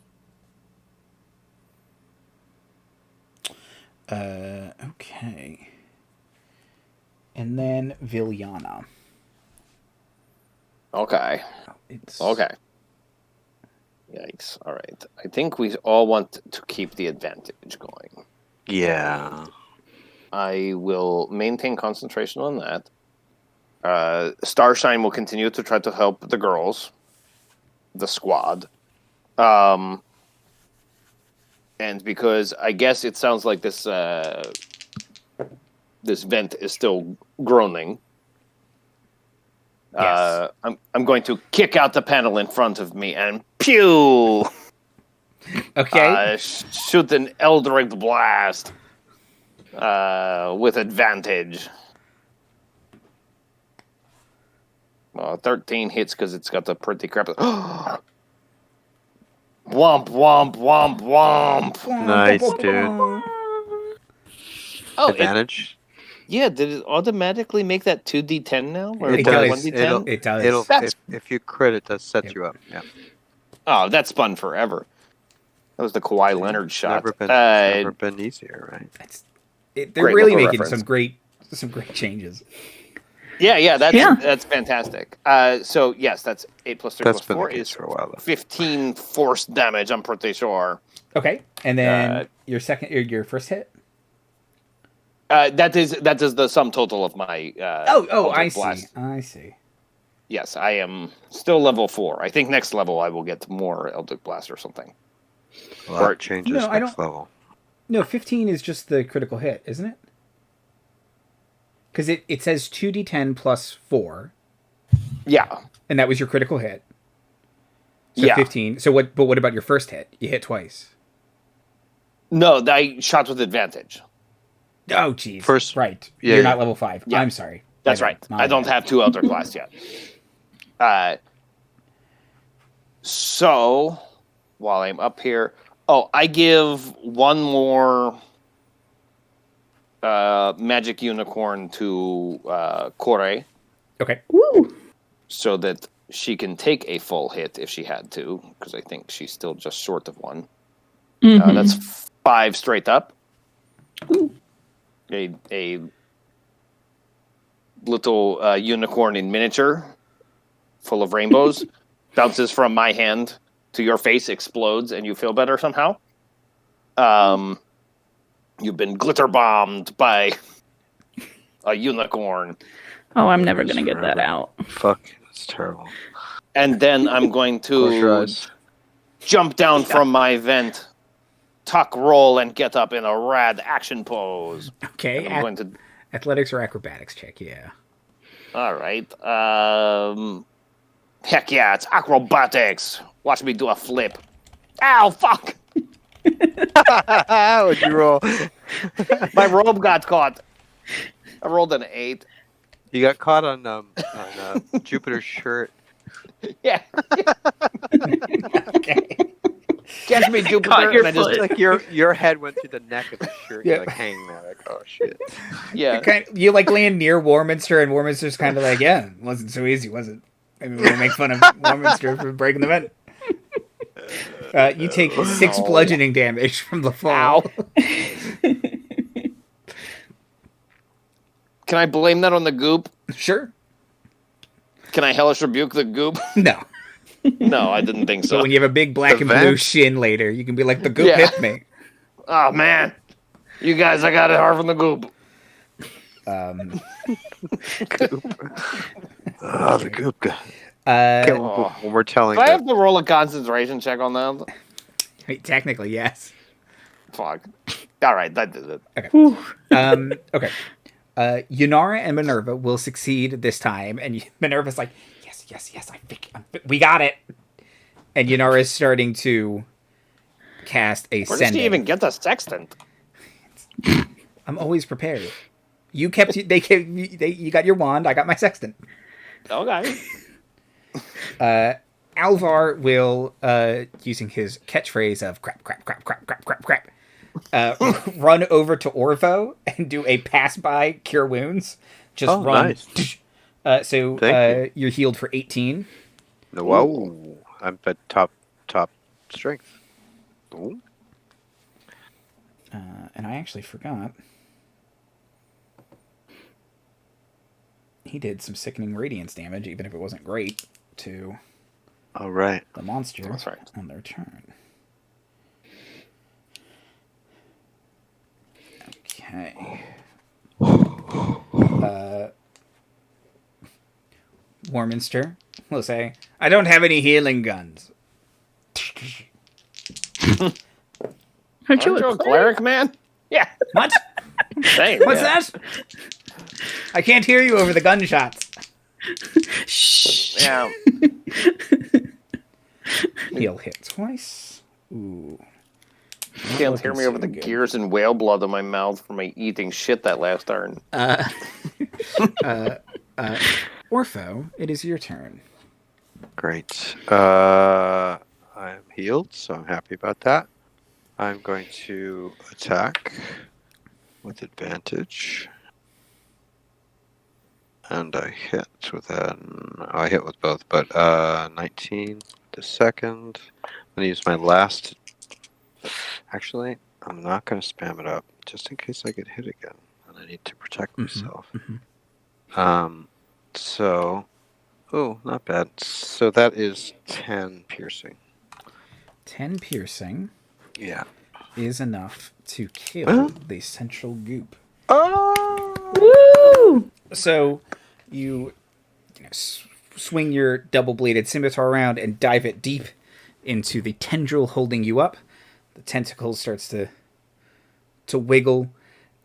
Okay. And then Villyana. Okay. It's... Okay. Yikes. All right. I think we all want to keep the advantage going. Yeah. I will maintain concentration on that. Starshine will continue to try to help the girls, the squad. And because I guess it sounds like this this vent is still groaning. Yes. I'm going to kick out the panel in front of me and pew! Okay. Shoot an Eldritch Blast with advantage. 13 hits because it's got the pretty crap. Womp, womp, womp, womp. Nice, dude. Oh, advantage? Did it automatically make that 2d10 now? Or It does. 1d10? It does. If you crit, it does set you up. Yeah. Oh, that's fun forever. That was the Kawhi Leonard shot. Never been easier, right? They're really making some great changes. Yeah, that's fantastic. So yes, that's 8 plus 3 That's plus 4 is for a while, 15 force damage. I'm pretty sure. Okay, and then your first hit. That is the sum total of my. I blast. see. I see. Yes, I am still level 4. I think next level I will get more Eldritch Blast or something. Well, that changes next level. No, 15 is just the critical hit, isn't it? Because it says 2d10 plus 4. Yeah. And that was your critical hit. So yeah. 15. So what? But what about your first hit? You hit twice. No, I shot with advantage. Oh, jeez. First, right. Yeah, You're not level 5. Yeah. I'm sorry. That's right. I don't have 2 Eldritch Blasts yet. So, while I'm up here... Oh, I give one more magic unicorn to Kore. Okay. Woo! So that she can take a full hit if she had to, because I think she's still just short of 1. Mm-hmm. That's 5 straight up. Ooh. A little unicorn in miniature, full of rainbows, bounces from my hand to your face, explodes, and you feel better somehow. You've been glitter bombed by a unicorn. Oh, I'm never gonna get that out. Fuck, that's terrible. And then I'm going Close your to eyes. jump down from my vent, tuck, roll, and get up in a rad action pose. Okay. I'm going to... Athletics or acrobatics check, yeah. All right. Heck yeah, it's acrobatics. Watch me do a flip. Ow, fuck! What'd you roll? My robe got caught. I rolled an 8. You got caught on Jupiter's shirt. Yeah. Okay. Catch me, Jupiter. Caught your and I just, foot. Like your head went through the neck of the shirt. Yeah. You're like hanging there, like, oh shit. yeah. You like land near Warminster, and Warminster's kind of like, yeah, it wasn't so easy, was it? Maybe we'll make fun of Warminster for breaking the vent. You take 6 bludgeoning damage from the fall. Can I blame that on the goop? Sure. Can I hellish rebuke the goop? No. No, I didn't think so. So when you have a big black and blue vent? shin later, you can be like, the goop hit me. Oh man, you guys, I got it hard from the goop. The goop guy. Uh, When we're telling Do I the have to roll a concentration check on that? wait, technically, yes. Fuck. All right, that did it. Okay. Yunara and Minerva will succeed this time, and Minerva's like, yes, we got it. And Yunara is starting to cast a Where did sending. she even get the sextant? I'm always prepared. You got your wand. I got my sextant. Okay. Alvar will, using his catchphrase of crap, run over to Orpho and do a pass by cure wounds. Just run. Nice. So you're healed for 18. Whoa. I'm at top strength. Ooh. And I actually forgot. He did some sickening radiance damage, even if it wasn't great, to All right. the monster. That's right. On their turn. Okay. Warminster will say, I don't have any healing guns. Aren't you Aren't you a a cleric, man? Yeah. What? Same. What's yeah. that? I can't hear you over the gunshots. Shh. Yeah. He'll hit twice. Ooh. Can't hear me over the gears and whale blood in my mouth from my eating shit that last turn. Orpho, it is your turn. Great. I'm healed, so I'm happy about that. I'm going to attack with advantage. And I hit with I hit with both, but 19 the second. I'm going to use my last. Actually, I'm not going to spam it up, just in case I get hit again, and I need to protect myself. So, not bad. So that is 10 piercing. 10 piercing. Yeah. Is enough to kill the central goop. Woo! So you swing your double-bladed scimitar around and dive it deep into the tendril holding you up. The tentacle starts to wiggle,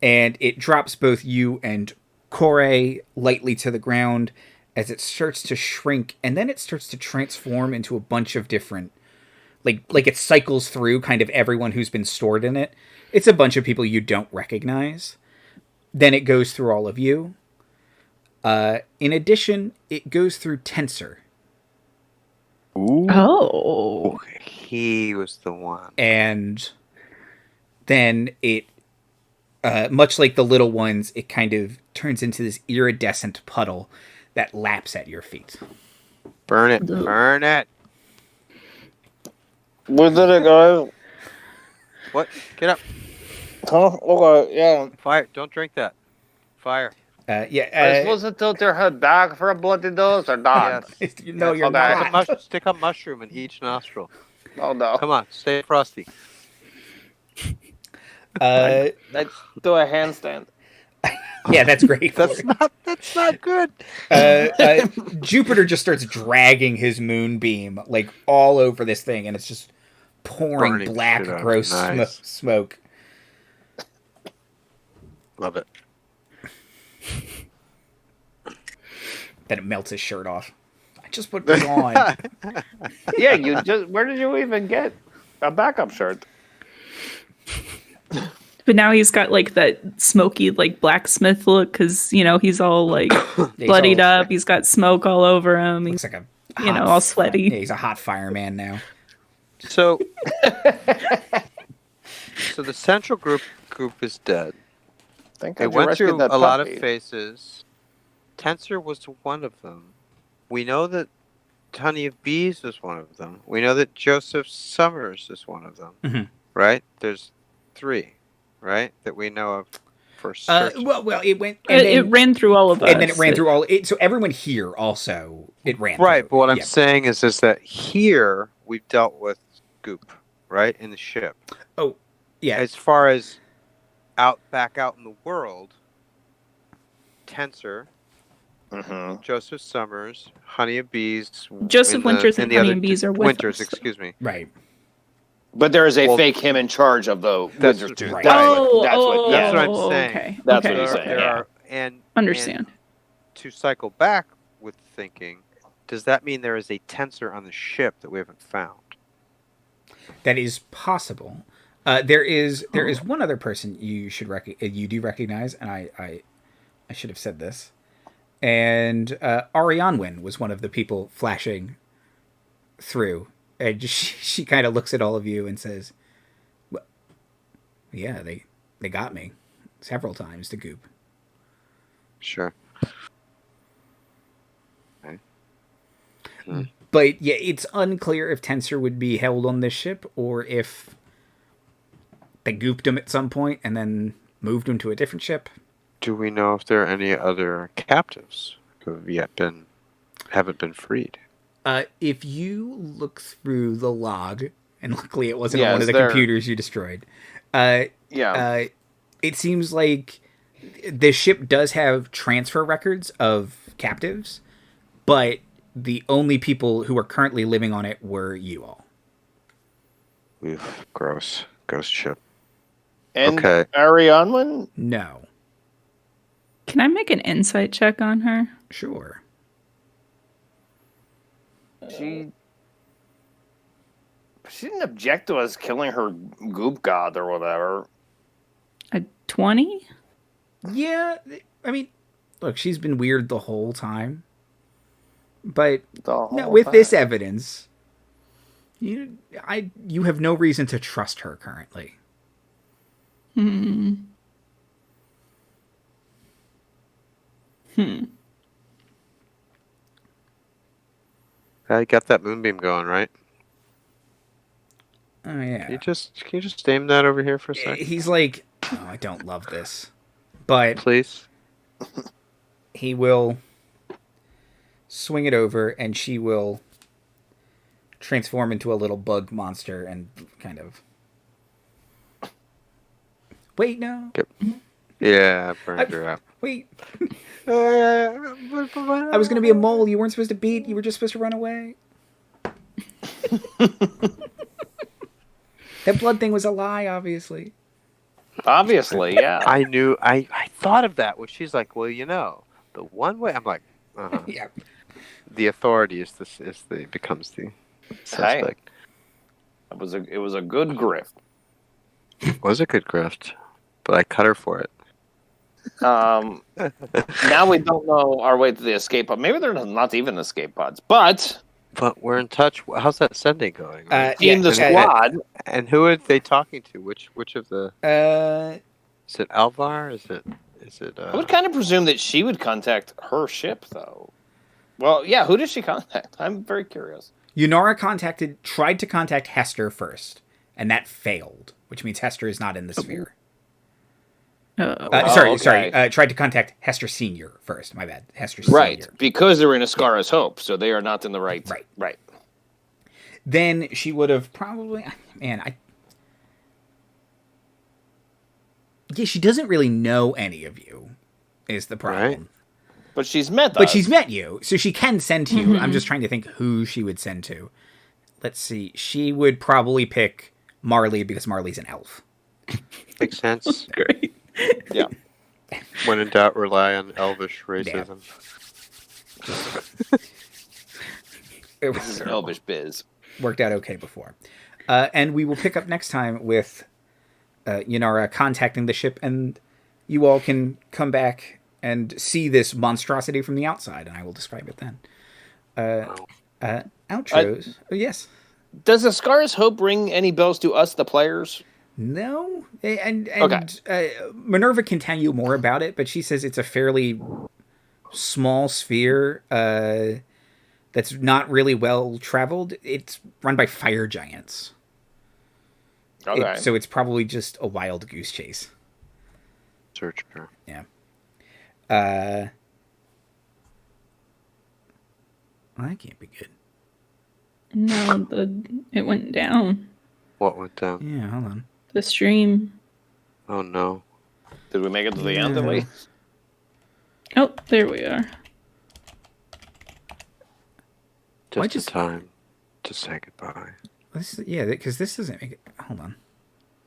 and it drops both you and Kore lightly to the ground as it starts to shrink, and then it starts to transform into a bunch of different, like it cycles through kind of everyone who's been stored in it. It's a bunch of people you don't recognize. Then it goes through all of you. In addition, it goes through Tensor. Ooh. Oh. He was the one. And then it, much like the little ones, it kind of turns into this iridescent puddle that laps at your feet. Burn it. Burn it. Where did it go? What? Get up. Huh? Okay, yeah. Fire. Don't drink that. Fire. Are you supposed to tilt your head back for a bloody dose or not? Yes. No, you're Okay. not. Stick a mushroom in each nostril. Oh no. Come on. Stay frosty. I do a handstand. Yeah, that's great. That's not good. Jupiter just starts dragging his moonbeam like all over this thing, and it's just pouring Burning black, shit out. gross Nice. smoke. Love it. Then it melts his shirt off. I just put this on. Yeah, where did you even get a backup shirt? But now he's got like that smoky like blacksmith look because he's all like bloodied up. He's got smoke all over him. Looks He's like a all sweaty. Yeah, he's a hot fireman now. So, the central group is dead. Thank It God you went rescued through that a lot of puppy. phases. Tensor was one of them. We know that Honey of Bees is one of them. We know that Joseph Summers is one of them. Mhm. Right? There's 3, right? That we know of for search. Well, it went. It ran through all of us. And then it ran through all. So everyone here also it ran. Right, through. but what I'm Yeah. saying is that here we've dealt with Goop, right? In the ship. Oh, Yeah. as far as back out in the world, Tensor, Mm-hmm. Joseph Summers, Honey and Bees, Joseph Winters and the Honey other and Bees are with Winters, us. excuse me. Right. But there is a Well, fake him in charge of the that's Winter Tooth. right. That's Oh, That's what I'm oh, saying. okay. That's okay. what he's saying. There Yeah. are and Understand. to cycle back with thinking, does that mean there is a Tensor on the ship that we haven't found? That is possible. There is one other person you do recognize, and I should have said this. And Arianwin was one of the people flashing through, and she kind of looks at all of you and says, well, "Yeah, they got me several times to Goop." Sure. Okay. Hmm. But yeah, it's unclear if Tensor would be held on this ship or if they gooped him at some point and then moved him to a different ship. Do we know if there are any other captives who have haven't been freed? If you look through the log, and luckily it wasn't Yeah, on one of is the there- computers you destroyed, Yeah. it seems like the ship does have transfer records of captives, but the only people who are currently living on it were you all. Oof, gross. Ghost ship. And Okay. Arianwin? No. Can I make an insight check on her? Sure. She didn't object to us killing her goop god or whatever. A 20? Yeah, I mean, look, she's been weird the whole time. But no, with this evidence, you have no reason to trust her currently. I got that moonbeam going, right? Oh yeah. Can you just aim that over here for a second? He's like, oh, I don't love this, but Please. he will swing it over, and she will transform into a little bug monster and kind of. Wait, no. Yep. Yeah, I burned her out. Wait. I was going to be a mole. You weren't supposed to beat. You were just supposed to run away. That blood thing was a lie, obviously. Obviously, yeah. I knew. I thought of that when she's like, "Well, the one way." I'm like, Yeah. The authority becomes the suspect. It was a good grift. It was a good grift, but I cut her for it. Now we don't know our way to the escape pod. Maybe they're not even escape pods, but we're in touch. How's that sending going? team the squad. And who are they talking to? Which of the? Is it Alvar? Is it? I would kind of presume that she would contact her ship, though. Well, yeah. Who does she contact? I'm very curious. Yunara tried to contact Hester first, and that failed, which means Hester is not in the sphere. Sorry. Tried to contact Hester Senior first. My bad. Hester Senior. Right, because they're in Ascara's Hope, so they are not in the right. Right. Then she would have probably. Yeah, she doesn't really know any of you, is the problem. Right. But she's met us. But she's met you, so she can send to you. I'm just trying to think who she would send to. Let's see. She would probably pick Marley because Marley's an elf. Makes sense. Great. Yeah. When in doubt, rely on elvish racism. It This is was elvish biz. worked out okay before. And we will pick up next time with Yunara contacting the ship, and you all can come back and see this monstrosity from the outside, and I will describe it then. Outros. Yes. Does Ascara's Hope ring any bells to us, the players? No, and Okay. Minerva can tell you more about it, but she says it's a fairly small sphere that's not really well traveled. It's run by fire giants, Okay. so it's probably just a wild goose chase. Search her. Yeah. Well, that can't be good. No, it went down. What went down? Yeah, hold on. the stream. Oh no. Did we make it to the end, did we? Oh, there we are. Just in time to say goodbye. Because this doesn't make it. Hold on.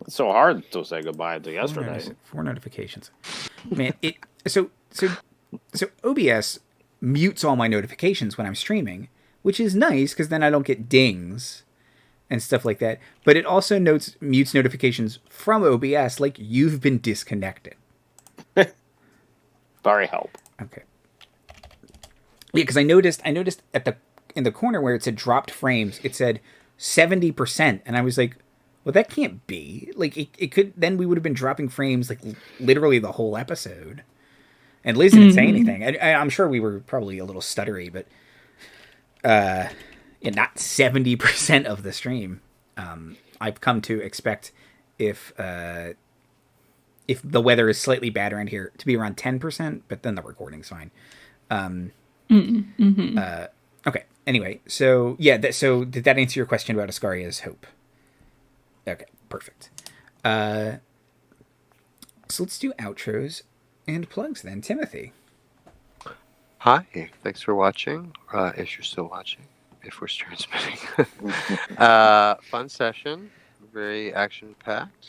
It's so hard to say goodbye to yesterday. 4 notifications. Man, so OBS mutes all my notifications when I'm streaming, which is nice because then I don't get dings and stuff like that. But it also mutes notifications from OBS, like you've been disconnected. Sorry, help. Okay. Yeah, because I noticed in the corner where it said dropped frames, it said 70%, and I was like, well, that can't be. Like, it could. Then we would have been dropping frames like literally the whole episode. And Liz didn't say anything. I'm sure we were probably a little stuttery, but not 70% of the stream. I've come to expect if the weather is slightly bad around here to be around 10%, but then the recording's fine. Okay. Anyway, so yeah. So did that answer your question about Ascaria's hope? Okay, perfect. So let's do outros and plugs then. Timothy. Hi, thanks for watching. If you're still watching, if we're transmitting. Fun session, very action-packed,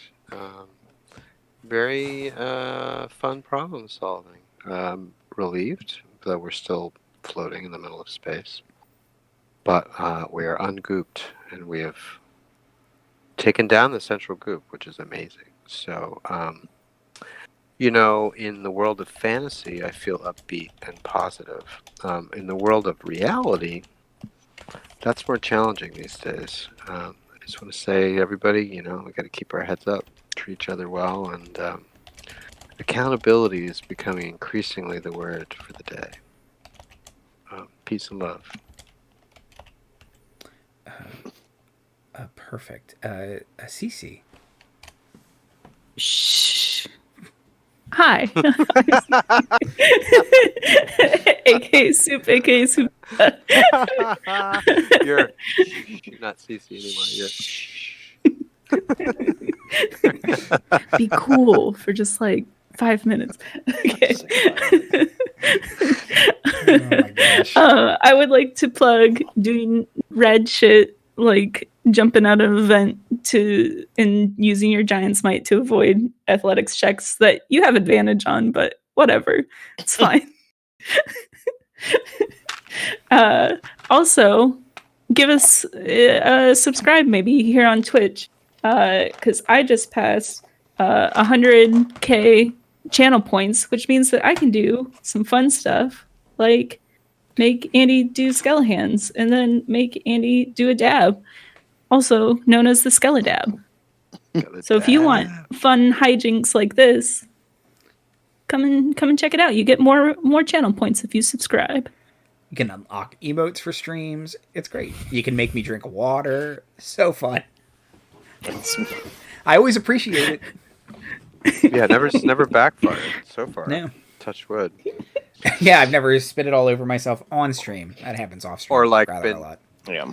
very fun problem solving. Relieved that we're still floating in the middle of space, but we are ungooped and we have taken down the central goop, which is amazing. So, in the world of fantasy, I feel upbeat and positive. In the world of reality, that's more challenging these days. I just want to say, everybody, we got to keep our heads up, treat each other well, and accountability is becoming increasingly the word for the day. Peace and love. Perfect. Cece. Shh. Hi. AKA Soup, AKA Soup. You're not CC anymore. Be cool for just like 5 minutes. Okay. Oh my gosh. I would like to plug doing red shit, like jumping out of an event and using your giant smite to avoid athletics checks that you have advantage on, but whatever, it's fine. Also, give us a subscribe maybe here on Twitch, because I just passed 100k channel points, which means that I can do some fun stuff like make Andy do Skelehans and then make Andy do a dab, also known as the Skeledab. So if you want fun hijinks like this, come and check it out. You get more channel points if you subscribe. You can unlock emotes for streams. It's great. You can make me drink water. So fun. I always appreciate it. Yeah, never backfired so far. No. Touch wood. Yeah, I've never spit it all over myself on stream. That happens off stream. Or like rather been a lot.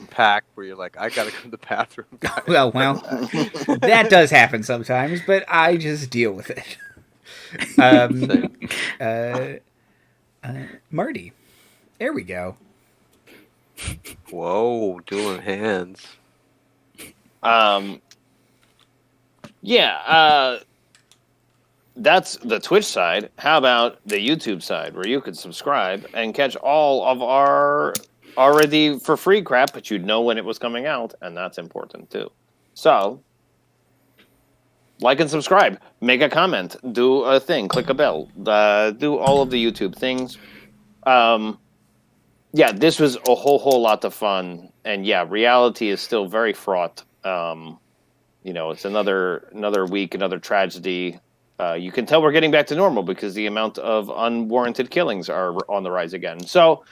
packed where you're like, I gotta go to the bathroom. well, that does happen sometimes, but I just deal with it. Marty. There we go. Whoa, dueling hands. That's the Twitch side. How about the YouTube side, where you could subscribe and catch all of our already for free crap, but you'd know when it was coming out, and that's important too. So, like and subscribe, make a comment, do a thing, click a bell, do all of the YouTube things. This was a whole lot of fun, and reality is still very fraught. It's another week, another tragedy. You can tell we're getting back to normal because the amount of unwarranted killings are on the rise again. So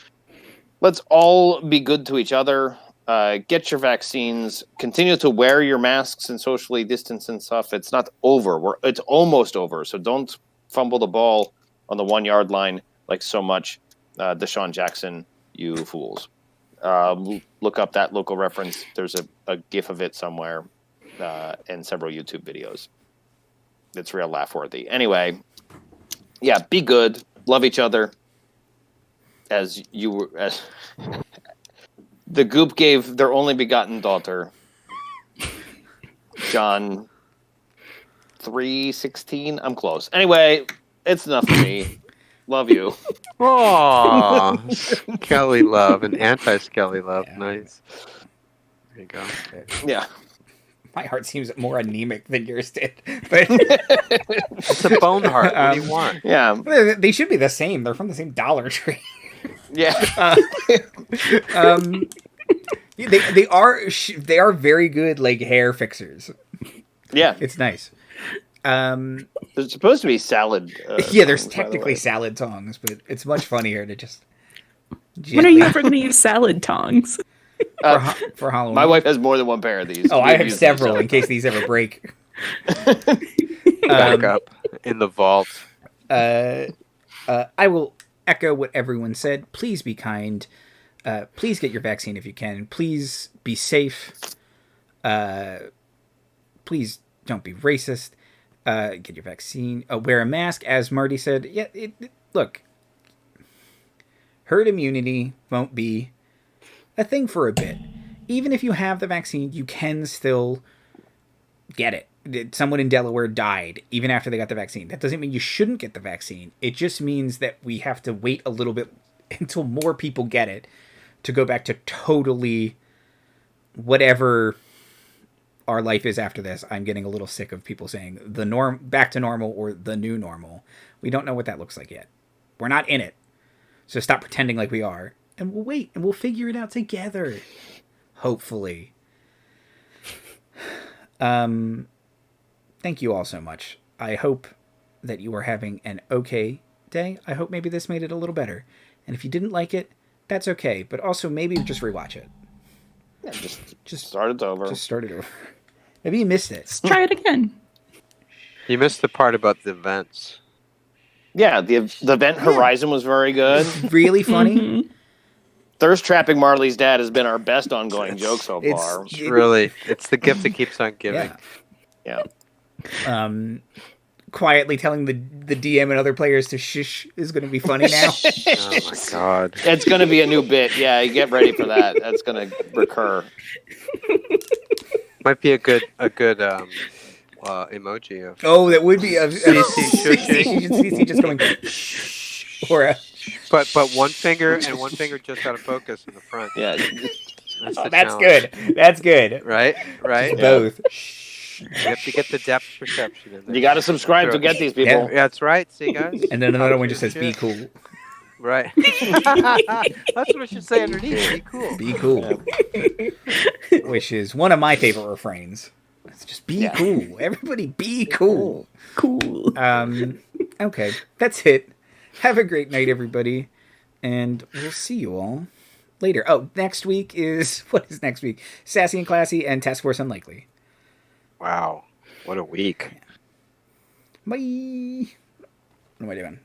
let's all be good to each other. Get your vaccines. Continue to wear your masks and socially distance and stuff. It's not over. It's almost over. So don't fumble the ball on the 1 yard line like so much. Deshaun Jackson, you fools. Look up that local reference. There's a GIF of it somewhere. and several YouTube videos. It's real laugh worthy. Anyway, yeah, be good, love each other. As the Goop gave their only begotten daughter, John 3:16. I'm close. Anyway, it's enough for me. Love you. Oh, Skelly love and anti-Skelly love. Yeah. Nice. There you go. Yeah. My heart seems more anemic than yours did, but It's a bone heart. What do you want? Yeah. they should be the same. They're from the same Dollar Tree. Yeah. They are very good like hair fixers. Yeah. It's nice. There's supposed to be salad. Yeah, there's tongs, by the technically way. salad tongs, but it's much funnier to just. When are you ever going to use salad tongs? for Halloween? My wife has more than one pair of these. Oh, I We've have used several these in case these ever break. Back up in the vault. I will echo what everyone said. Please be kind. Please get your vaccine if you can. Please be safe. Please don't be racist. Get your vaccine. Wear a mask, as Marty said. Yeah, look. Herd immunity won't be a thing for a bit. Even if you have the vaccine, you can still get it. Someone in Delaware died even after they got the vaccine. That doesn't mean you shouldn't get the vaccine. It just means that we have to wait a little bit until more people get it to go back to totally whatever our life is after this. I'm getting a little sick of people saying the norm, back to normal, or the new normal. We don't know what that looks like yet. We're not in it. So stop pretending like we are. And we'll wait, and we'll figure it out together. Hopefully. Thank you all so much. I hope that you are having an okay day. I hope maybe this made it a little better. And if you didn't like it, that's okay. But also maybe just rewatch it. Yeah, just start it over. Just start it over. Maybe you missed it. Let's try it again. You missed the part about the events. Yeah, the event Horizon was very good. Really funny. Mhm. Thirst trapping Marley's dad has been our best ongoing joke so far. It's really, it's the gift that keeps on giving. Yeah. Yeah. Quietly telling the DM and other players to shush is going to be funny now. Oh my god. It's going to be a new bit. Yeah, get ready for that. That's going to recur. Might be a good emoji of. Oh, that would be a CC CC just going shh, or a, But one finger and one finger just out of focus in the front. Yeah. That's, oh, the that's challenge. good. That's good. Right. Both. You have to get the depth perception in there. You got to subscribe to get these people. Yeah, that's right. See, guys. And then another one just says "Be cool." Right. That's what I should say underneath. Be cool. Be cool. Which is one of my favorite refrains. It's just be cool. Everybody be cool. Cool. Okay, that's it. Have a great night, everybody. And we'll see you all later. Oh, next week is... What is next week? Sassy and Classy and Task Force Unlikely. Wow. What a week. Bye. What am I doing?